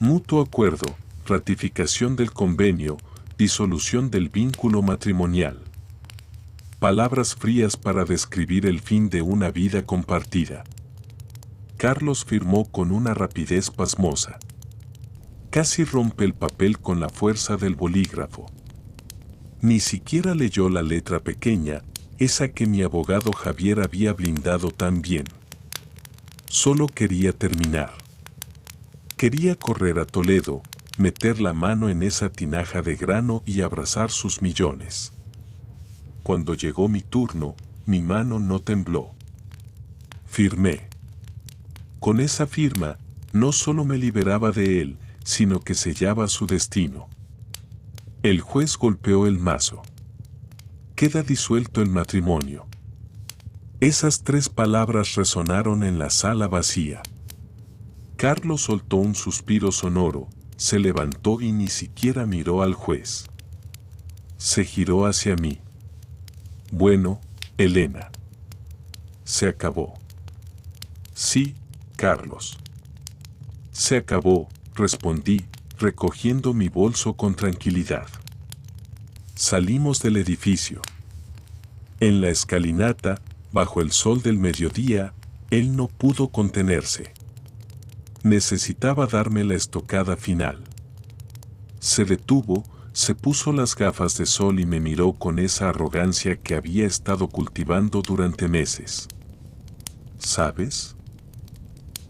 S1: Mutuo acuerdo, ratificación del convenio, disolución del vínculo matrimonial. Palabras frías para describir el fin de una vida compartida. Carlos firmó con una rapidez pasmosa. Casi rompe el papel con la fuerza del bolígrafo. Ni siquiera leyó la letra pequeña, esa que mi abogado Javier había blindado tan bien. Solo quería terminar. Quería correr a Toledo, meter la mano en esa tinaja de grano y abrazar sus millones. Cuando llegó mi turno, mi mano no tembló. Firmé. Con esa firma, no solo me liberaba de él, sino que sellaba su destino. El juez golpeó el mazo. Queda disuelto el matrimonio. Esas 3 palabras resonaron en la sala vacía. Carlos soltó un suspiro sonoro, se levantó y ni siquiera miró al juez. Se giró hacia mí. Bueno, Elena. Se acabó. Sí, Carlos. Se acabó, respondí, recogiendo mi bolso con tranquilidad. Salimos del edificio. En la escalinata, bajo el sol del mediodía, él no pudo contenerse. Necesitaba darme la estocada final. Se detuvo, se puso las gafas de sol y me miró con esa arrogancia que había estado cultivando durante meses. ¿Sabes?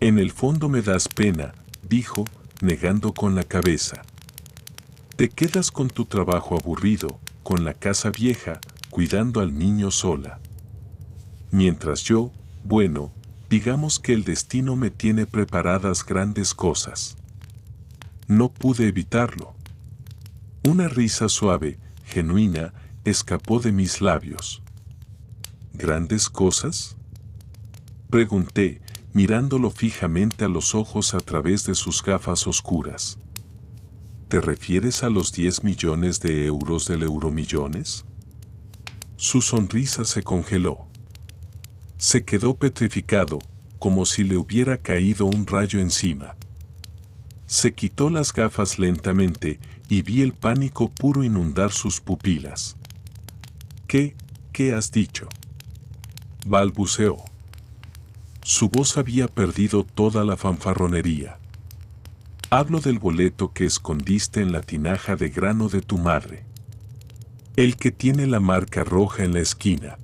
S1: En el fondo me das pena, dijo, negando con la cabeza. Te quedas con tu trabajo aburrido, con la casa vieja, cuidando al niño sola. Mientras yo, bueno, digamos que el destino me tiene preparadas grandes cosas. No pude evitarlo. Una risa suave, genuina, escapó de mis labios. ¿Grandes cosas? Pregunté, mirándolo fijamente a los ojos a través de sus gafas oscuras. ¿Te refieres a los 10 millones de euros del Euromillones? Su sonrisa se congeló. Se quedó petrificado, como si le hubiera caído un rayo encima. Se quitó las gafas lentamente y vi el pánico puro inundar sus pupilas. ¿Qué has dicho?, balbuceó. Su voz había perdido toda la fanfarronería. Hablo del boleto que escondiste en la tinaja de grano de tu madre. El que tiene la marca roja en la esquina.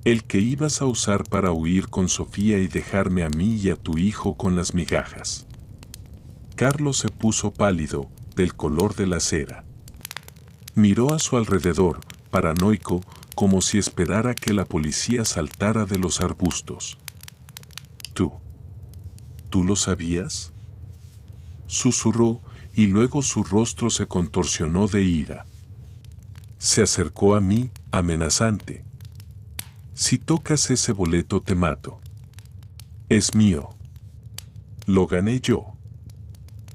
S1: El que ibas a usar para huir con Sofía y dejarme a mí y a tu hijo con las migajas. Carlos se puso pálido, del color de la cera. Miró a su alrededor, paranoico, como si esperara que la policía saltara de los arbustos. ¿Tú lo sabías?, susurró, y luego su rostro se contorsionó de ira. Se acercó a mí, amenazante. Si tocas ese boleto te mato. Es mío. Lo gané yo.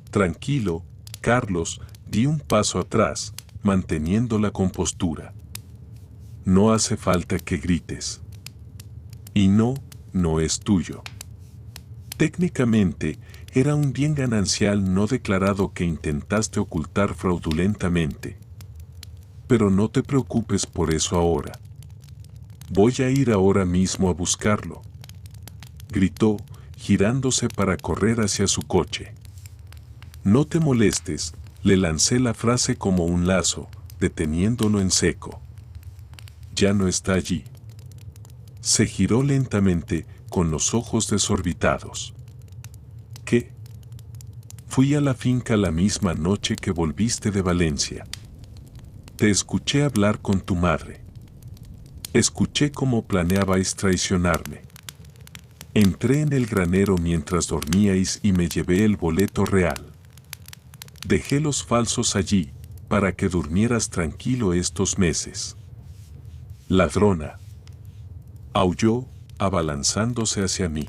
S1: Tranquilo, Carlos, di un paso atrás, manteniendo la compostura. No hace falta que grites. Y no es tuyo. Técnicamente, era un bien ganancial no declarado que intentaste ocultar fraudulentamente. Pero no te preocupes por eso ahora. Voy a ir ahora mismo a buscarlo. Gritó, girándose para correr hacia su coche. No te molestes, le lancé la frase como un lazo, deteniéndolo en seco. Ya no está allí. Se giró lentamente, con los ojos desorbitados. ¿Qué? Fui a la finca la misma noche que volviste de Valencia. Te escuché hablar con tu madre. Escuché cómo planeabais traicionarme. Entré en el granero mientras dormíais y me llevé el boleto real. Dejé los falsos allí, para que durmieras tranquilo estos meses. Ladrona. Aulló, abalanzándose hacia mí.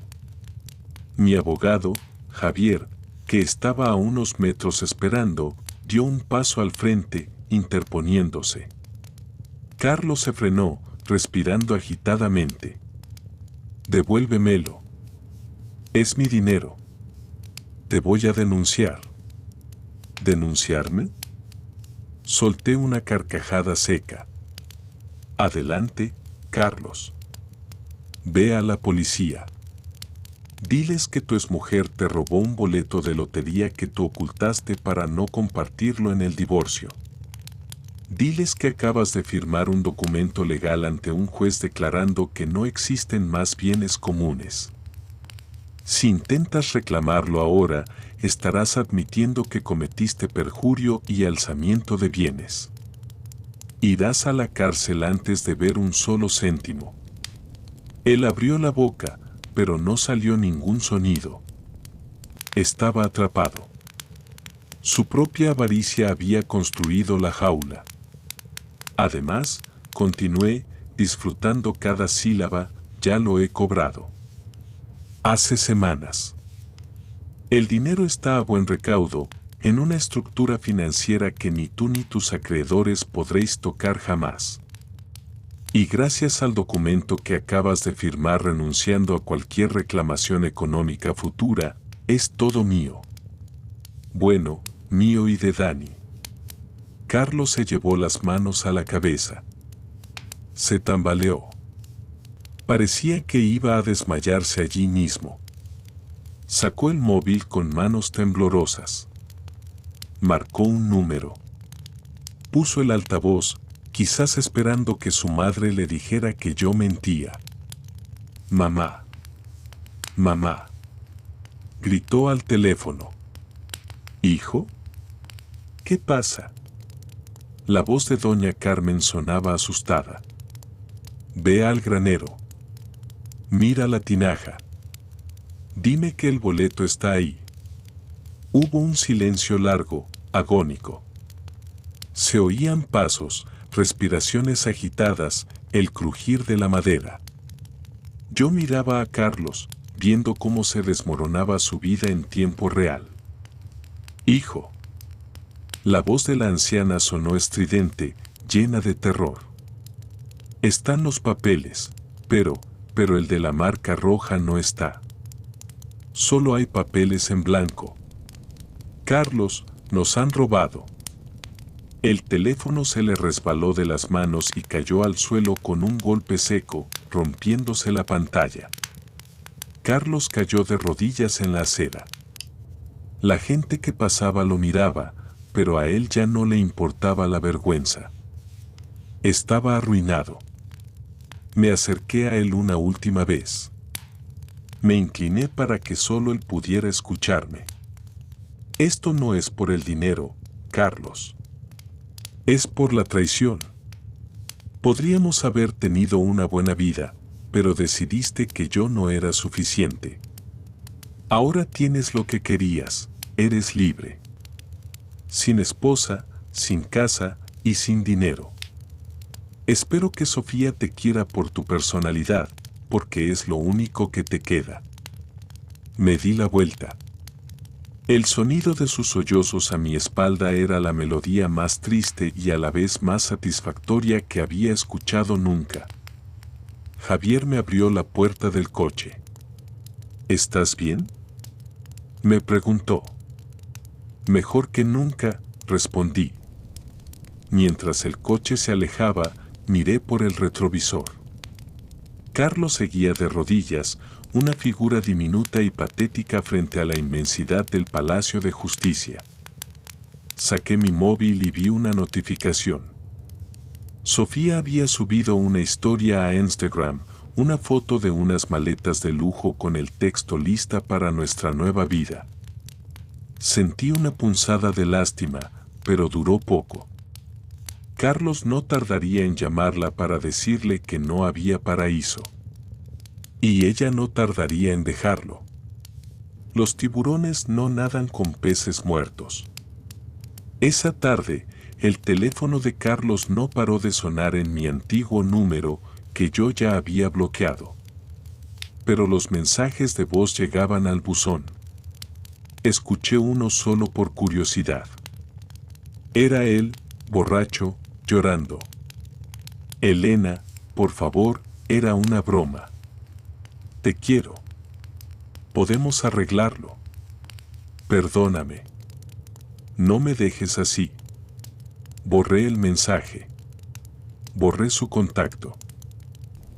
S1: Mi abogado, Javier, que estaba a unos metros esperando, dio un paso al frente, interponiéndose. Carlos se frenó, respirando agitadamente. Devuélvemelo. Es mi dinero. Te voy a denunciar. ¿Denunciarme? Solté una carcajada seca. Adelante, Carlos. Ve a la policía. Diles que tu exmujer te robó un boleto de lotería que tú ocultaste para no compartirlo en el divorcio. Diles que acabas de firmar un documento legal ante un juez declarando que no existen más bienes comunes. Si intentas reclamarlo ahora, estarás admitiendo que cometiste perjurio y alzamiento de bienes. Irás a la cárcel antes de ver un solo céntimo. Él abrió la boca, pero no salió ningún sonido. Estaba atrapado. Su propia avaricia había construido la jaula. Además, continué, disfrutando cada sílaba, ya lo he cobrado. Hace semanas. El dinero está a buen recaudo, en una estructura financiera que ni tú ni tus acreedores podréis tocar jamás. Y gracias al documento que acabas de firmar renunciando a cualquier reclamación económica futura, es todo mío. Bueno, mío y de Dani. Carlos se llevó las manos a la cabeza. Se tambaleó. Parecía que iba a desmayarse allí mismo. Sacó el móvil con manos temblorosas. Marcó un número. Puso el altavoz, quizás esperando que su madre le dijera que yo mentía. Mamá. Mamá. Gritó al teléfono. ¿Hijo? ¿Qué pasa? La voz de doña Carmen sonaba asustada. Ve al granero. Mira la tinaja. Dime que el boleto está ahí. Hubo un silencio largo, agónico. Se oían pasos, respiraciones agitadas, el crujir de la madera. Yo miraba a Carlos, viendo cómo se desmoronaba su vida en tiempo real. Hijo. La voz de la anciana sonó estridente, llena de terror. Están los papeles, pero el de la marca roja no está. Solo hay papeles en blanco. Carlos, nos han robado. El teléfono se le resbaló de las manos y cayó al suelo con un golpe seco, rompiéndose la pantalla. Carlos cayó de rodillas en la acera. La gente que pasaba lo miraba, pero a él ya no le importaba la vergüenza. Estaba arruinado. Me acerqué a él una última vez. Me incliné para que solo él pudiera escucharme. Esto no es por el dinero, Carlos. Es por la traición. Podríamos haber tenido una buena vida, pero decidiste que yo no era suficiente. Ahora tienes lo que querías, eres libre. Sin esposa, sin casa y sin dinero. Espero que Sofía te quiera por tu personalidad, porque es lo único que te queda. Me di la vuelta. El sonido de sus sollozos a mi espalda era la melodía más triste y a la vez más satisfactoria que había escuchado nunca. Javier me abrió la puerta del coche. ¿Estás bien?, me preguntó. Mejor que nunca, respondí. Mientras el coche se alejaba, miré por el retrovisor. Carlos seguía de rodillas, una figura diminuta y patética frente a la inmensidad del Palacio de Justicia. Saqué mi móvil y vi una notificación. Sofía había subido una historia a Instagram, una foto de unas maletas de lujo con el texto lista para nuestra nueva vida. Sentí una punzada de lástima, pero duró poco. Carlos no tardaría en llamarla para decirle que no había paraíso. Y ella no tardaría en dejarlo. Los tiburones no nadan con peces muertos. Esa tarde, el teléfono de Carlos no paró de sonar en mi antiguo número que yo ya había bloqueado. Pero los mensajes de voz llegaban al buzón. Escuché uno solo por curiosidad. Era él, borracho, llorando. Elena, por favor, era una broma. Te quiero. Podemos arreglarlo. Perdóname. No me dejes así. Borré el mensaje. Borré su contacto.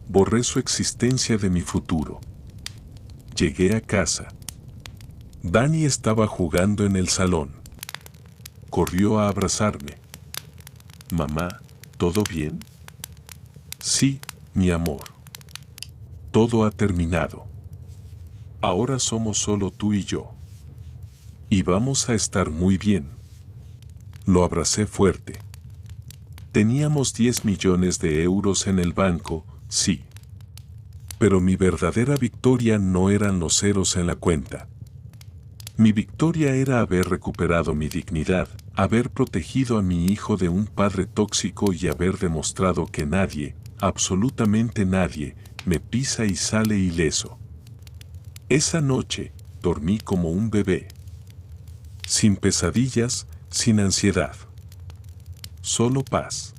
S1: Borré su existencia de mi futuro. Llegué a casa. Dani estaba jugando en el salón. Corrió a abrazarme. Mamá, ¿todo bien? Sí, mi amor. Todo ha terminado. Ahora somos solo tú y yo. Y vamos a estar muy bien. Lo abracé fuerte. Teníamos 10 millones de euros en el banco, sí. Pero mi verdadera victoria no eran los ceros en la cuenta. Mi victoria era haber recuperado mi dignidad, haber protegido a mi hijo de un padre tóxico y haber demostrado que nadie, absolutamente nadie, me pisa y sale ileso. Esa noche, dormí como un bebé. Sin pesadillas, sin ansiedad. Solo paz.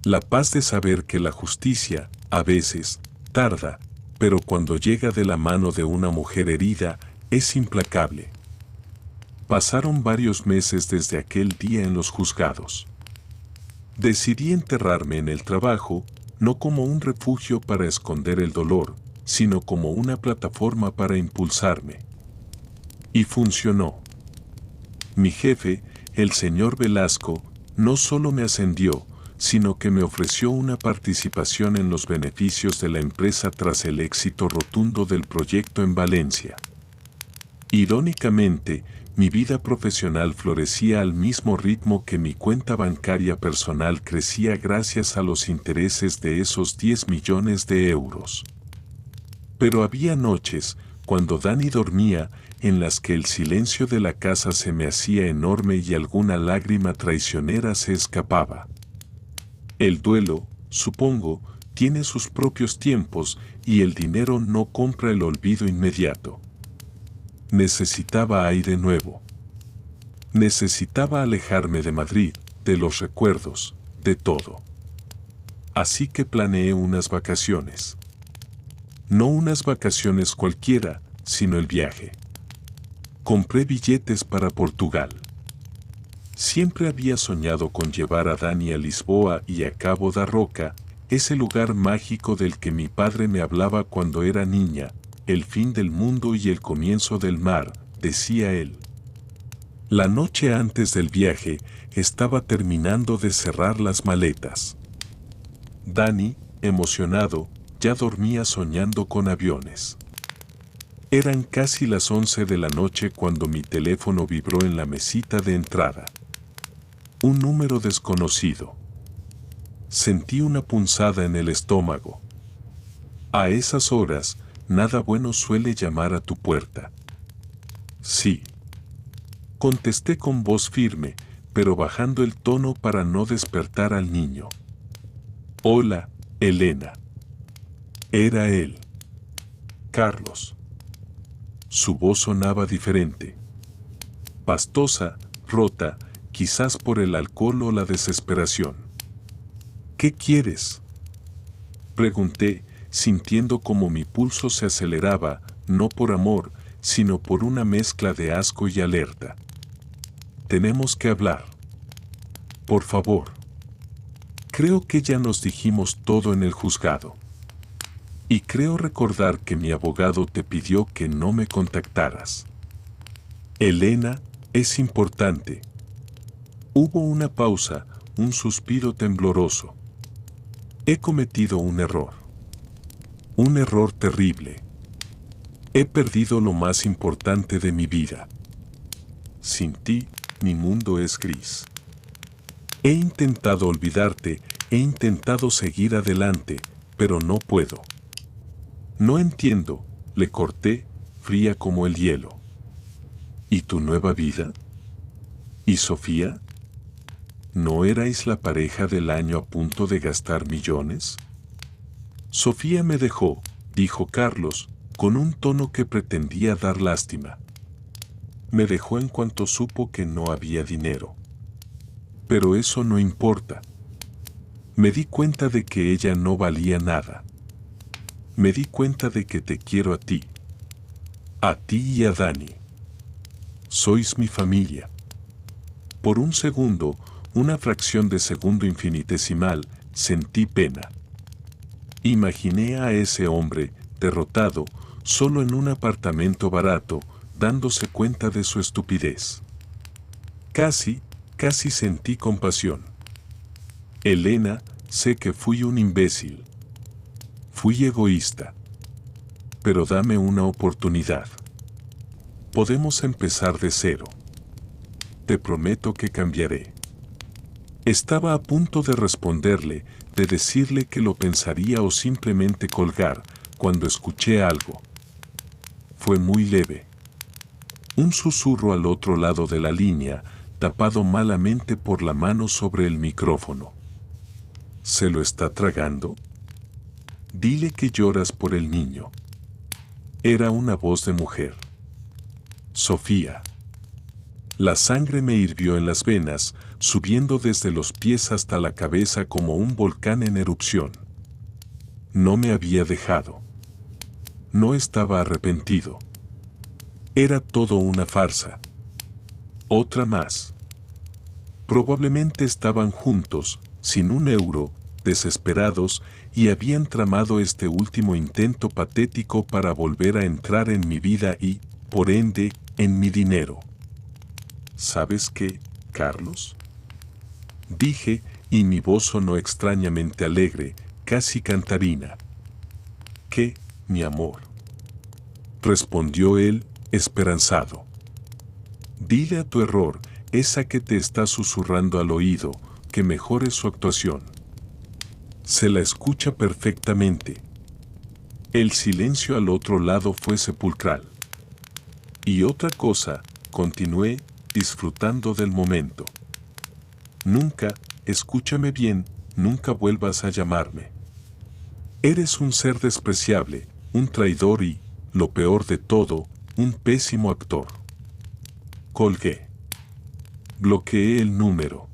S1: La paz de saber que la justicia, a veces, tarda, pero cuando llega de la mano de una mujer herida, es implacable. Pasaron varios meses desde aquel día en los juzgados. Decidí enterrarme en el trabajo, no como un refugio para esconder el dolor, sino como una plataforma para impulsarme. Y funcionó. Mi jefe, el señor Velasco, no solo me ascendió, sino que me ofreció una participación en los beneficios de la empresa tras el éxito rotundo del proyecto en Valencia. Irónicamente, mi vida profesional florecía al mismo ritmo que mi cuenta bancaria personal crecía gracias a los intereses de esos 10 millones de euros. Pero había noches, cuando Dani dormía, en las que el silencio de la casa se me hacía enorme y alguna lágrima traicionera se escapaba. El duelo, supongo, tiene sus propios tiempos y el dinero no compra el olvido inmediato. Necesitaba aire nuevo. Necesitaba alejarme de Madrid, de los recuerdos, de todo. Así que planeé unas vacaciones. No unas vacaciones cualquiera, sino el viaje. Compré billetes para Portugal. Siempre había soñado con llevar a Dani a Lisboa y a Cabo da Roca, ese lugar mágico del que mi padre me hablaba cuando era niña, el fin del mundo y el comienzo del mar, decía él. La noche antes del viaje, estaba terminando de cerrar las maletas. Dani, emocionado, ya dormía soñando con aviones. Eran casi las 11 de la noche cuando mi teléfono vibró en la mesita de entrada. Un número desconocido. Sentí una punzada en el estómago. A esas horas, nada bueno suele llamar a tu puerta. Sí. Contesté con voz firme, pero bajando el tono para no despertar al niño. Hola, Elena. Era él. Carlos. Su voz sonaba diferente. Pastosa, rota, quizás por el alcohol o la desesperación. ¿Qué quieres? Pregunté, sintiendo como mi pulso se aceleraba, no por amor, sino por una mezcla de asco y alerta. Tenemos que hablar. Por favor. Creo que ya nos dijimos todo en el juzgado. Y creo recordar que mi abogado te pidió que no me contactaras. Elena, es importante. Hubo una pausa, un suspiro tembloroso. He cometido un error. Un error terrible. He perdido lo más importante de mi vida. Sin ti, mi mundo es gris. He intentado olvidarte, he intentado seguir adelante, pero no puedo. No entiendo, le corté, fría como el hielo. ¿Y tu nueva vida? ¿Y Sofía? ¿No erais la pareja del año a punto de gastar millones? Sofía me dejó, dijo Carlos, con un tono que pretendía dar lástima. Me dejó en cuanto supo que no había dinero. Pero eso no importa. Me di cuenta de que ella no valía nada. Me di cuenta de que te quiero a ti y a Dani. Sois mi familia. Por un segundo, una fracción de segundo infinitesimal, sentí pena. Imaginé a ese hombre, derrotado, solo en un apartamento barato, dándose cuenta de su estupidez. Casi sentí compasión. Elena, sé que fui un imbécil. Fui egoísta. Pero dame una oportunidad. Podemos empezar de cero. Te prometo que cambiaré. Estaba a punto de responderle, de decirle que lo pensaría o simplemente colgar, cuando escuché algo. Fue muy leve. Un susurro al otro lado de la línea, tapado malamente por la mano sobre el micrófono. ¿Se lo está tragando? Dile que lloras por el niño. Era una voz de mujer. Sofía. La sangre me hirvió en las venas, subiendo desde los pies hasta la cabeza como un volcán en erupción. No me había dejado. No estaba arrepentido. Era todo una farsa. Otra más. Probablemente estaban juntos, sin un euro, desesperados, y habían tramado este último intento patético para volver a entrar en mi vida y, por ende, en mi dinero. ¿Sabes qué, Carlos? Dije, y mi voz sonó extrañamente alegre, casi cantarina. ¿Qué, mi amor? Respondió él, esperanzado. Dile a tu error, esa que te está susurrando al oído, que mejore su actuación. Se la escucha perfectamente. El silencio al otro lado fue sepulcral. Y otra cosa, continué, disfrutando del momento. Nunca, escúchame bien, nunca vuelvas a llamarme. Eres un ser despreciable, un traidor y, lo peor de todo, un pésimo actor. Colgué. Bloqueé el número.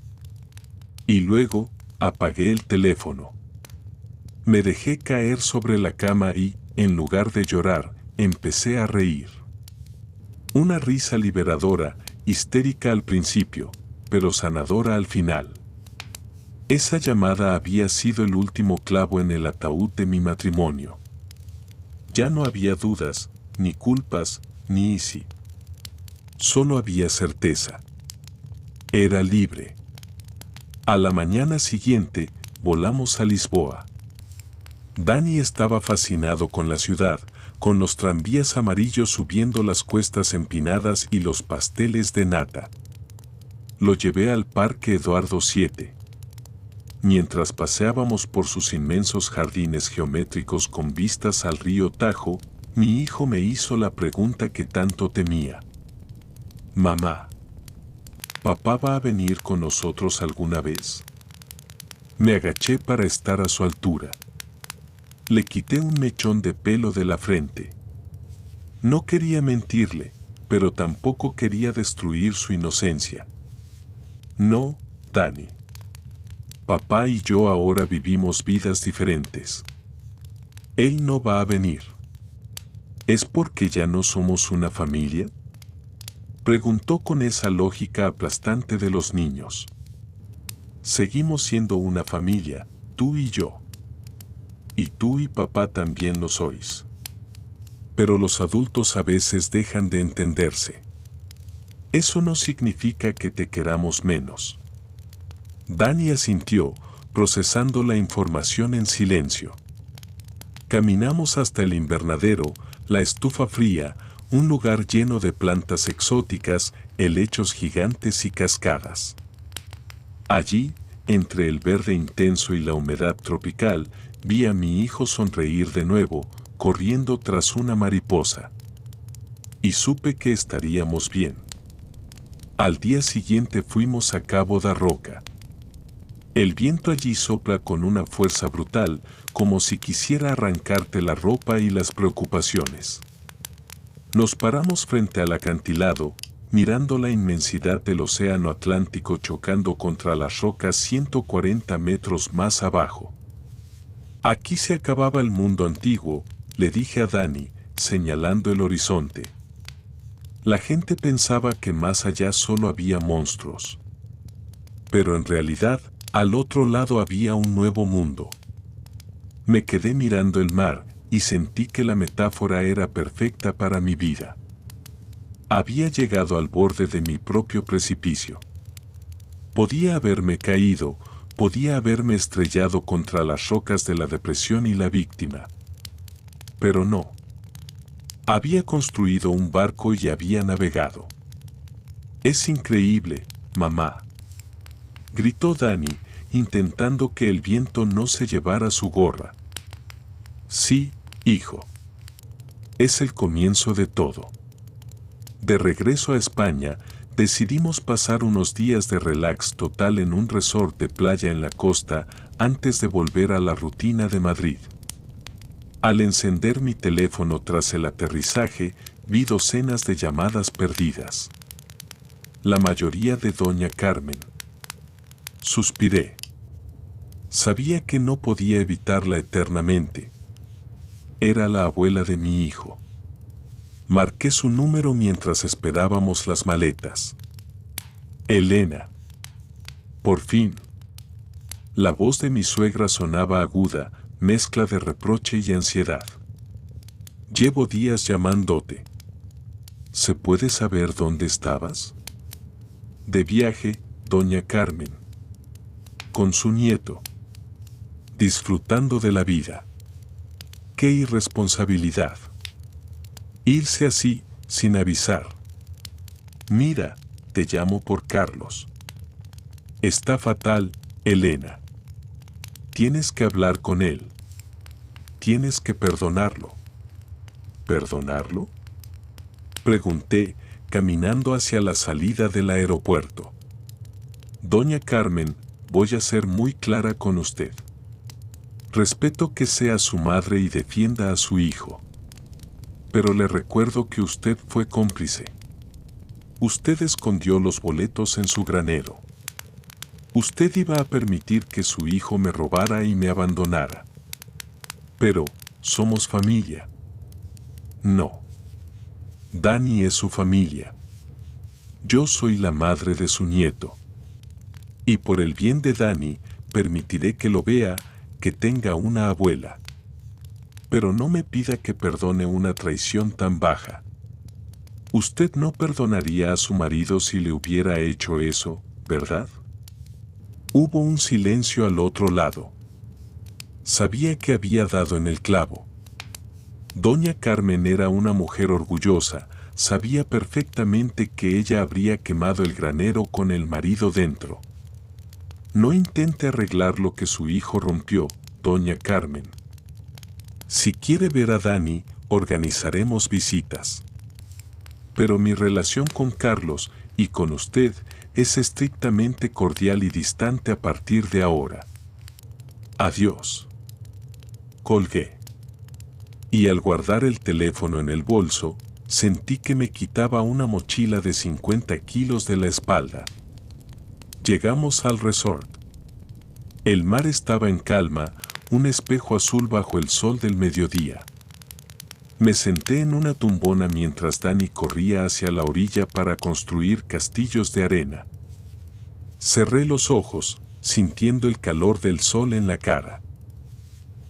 S1: Y luego, apagué el teléfono. Me dejé caer sobre la cama y, en lugar de llorar, empecé a reír. Una risa liberadora, histérica al principio, pero sanadora al final. Esa llamada había sido el último clavo en el ataúd de mi matrimonio. Ya no había dudas, ni culpas, ni easy. Solo había certeza. Era libre. A la mañana siguiente, volamos a Lisboa. Dani estaba fascinado con la ciudad, con los tranvías amarillos subiendo las cuestas empinadas y los pasteles de nata. Lo llevé al Parque Eduardo VII. Mientras paseábamos por sus inmensos jardines geométricos con vistas al río Tajo, mi hijo me hizo la pregunta que tanto temía. Mamá, ¿papá va a venir con nosotros alguna vez? Me agaché para estar a su altura. Le quité un mechón de pelo de la frente. No quería mentirle, pero tampoco quería destruir su inocencia. No, Dani. Papá y yo ahora vivimos vidas diferentes. Él no va a venir. ¿Es porque ya no somos una familia? Preguntó con esa lógica aplastante de los niños. Seguimos siendo una familia, tú y yo. Y tú y papá también lo sois. Pero los adultos a veces dejan de entenderse. Eso no significa que te queramos menos. Dani asintió, procesando la información en silencio. Caminamos hasta el invernadero, la estufa fría, un lugar lleno de plantas exóticas, helechos gigantes y cascadas. Allí, entre el verde intenso y la humedad tropical, vi a mi hijo sonreír de nuevo, corriendo tras una mariposa. Y supe que estaríamos bien. Al día siguiente fuimos a Cabo da Roca. El viento allí sopla con una fuerza brutal, como si quisiera arrancarte la ropa y las preocupaciones. Nos paramos frente al acantilado, mirando la inmensidad del océano Atlántico chocando contra las rocas 140 metros más abajo. Aquí se acababa el mundo antiguo, le dije a Dani, señalando el horizonte. La gente pensaba que más allá solo había monstruos. Pero en realidad, al otro lado había un nuevo mundo. Me quedé mirando el mar, y sentí que la metáfora era perfecta para mi vida. Había llegado al borde de mi propio precipicio. Podía haberme caído, podía haberme estrellado contra las rocas de la depresión y la víctima. Pero no. Había construido un barco y había navegado. Es increíble, mamá, gritó Dani, intentando que el viento no se llevara su gorra. Sí, hijo. Es el comienzo de todo. De regreso a España, decidimos pasar unos días de relax total en un resort de playa en la costa antes de volver a la rutina de Madrid. Al encender mi teléfono tras el aterrizaje, vi docenas de llamadas perdidas. La mayoría de Doña Carmen. Suspiré. Sabía que no podía evitarla eternamente. Era la abuela de mi hijo. Marqué su número mientras esperábamos las maletas. Elena. Por fin. La voz de mi suegra sonaba aguda, mezcla de reproche y ansiedad. Llevo días llamándote. ¿Se puede saber dónde estabas? De viaje, Doña Carmen. Con su nieto. Disfrutando de la vida. ¡Qué irresponsabilidad! Irse así, sin avisar. Mira, te llamo por Carlos. Está fatal, Elena. Tienes que hablar con él. Tienes que perdonarlo. ¿Perdonarlo? Pregunté, caminando hacia la salida del aeropuerto. Doña Carmen, voy a ser muy clara con usted. Respeto que sea su madre y defienda a su hijo. Pero le recuerdo que usted fue cómplice. Usted escondió los boletos en su granero. Usted iba a permitir que su hijo me robara y me abandonara. Pero, somos familia. No. Dani es su familia. Yo soy la madre de su nieto. Y por el bien de Dani, permitiré que lo vea, que tenga una abuela. Pero no me pida que perdone una traición tan baja. Usted no perdonaría a su marido si le hubiera hecho eso, ¿verdad? Hubo un silencio al otro lado. Sabía que había dado en el clavo. Doña Carmen era una mujer orgullosa, sabía perfectamente que ella habría quemado el granero con el marido dentro. No intente arreglar lo que su hijo rompió, Doña Carmen. Si quiere ver a Dani, organizaremos visitas. Pero mi relación con Carlos y con usted es estrictamente cordial y distante a partir de ahora. Adiós. Colgué. Y al guardar el teléfono en el bolso, sentí que me quitaba una mochila de 50 kilos de la espalda. Llegamos al resort. El mar estaba en calma, un espejo azul bajo el sol del mediodía. Me senté en una tumbona mientras Dani corría hacia la orilla para construir castillos de arena. Cerré los ojos, sintiendo el calor del sol en la cara.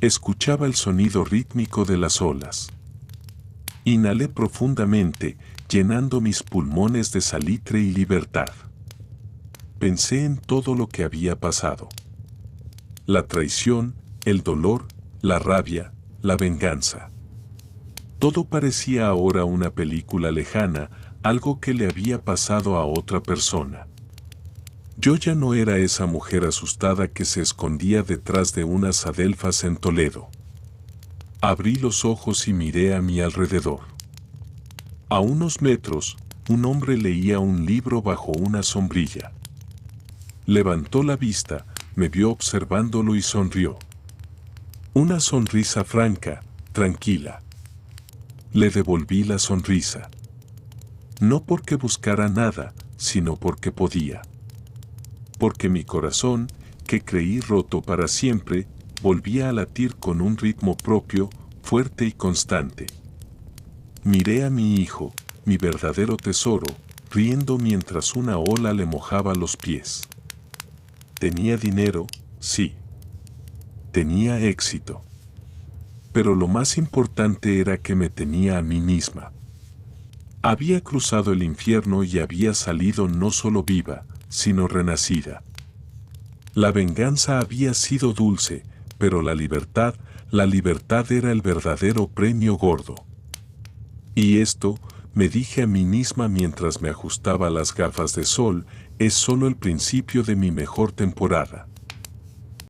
S1: Escuchaba el sonido rítmico de las olas. Inhalé profundamente, llenando mis pulmones de salitre y libertad. Pensé en todo lo que había pasado. La traición, el dolor, la rabia, la venganza. Todo parecía ahora una película lejana, algo que le había pasado a otra persona. Yo ya no era esa mujer asustada que se escondía detrás de unas adelfas en Toledo. Abrí los ojos y miré a mi alrededor. A unos metros, un hombre leía un libro bajo una sombrilla. Levantó la vista, me vio observándolo y sonrió. Una sonrisa franca, tranquila. Le devolví la sonrisa. No porque buscara nada, sino porque podía. Porque mi corazón, que creí roto para siempre, volvía a latir con un ritmo propio, fuerte y constante. Miré a mi hijo, mi verdadero tesoro, riendo mientras una ola le mojaba los pies. Tenía dinero, sí. Tenía éxito. pero lo más importante era que me tenía a mí misma. Había cruzado el infierno y había salido no solo viva, sino renacida. La venganza había sido dulce, pero la libertad era el verdadero premio gordo. Y esto, me dije a mí misma mientras me ajustaba las gafas de sol, es solo el principio de mi mejor temporada.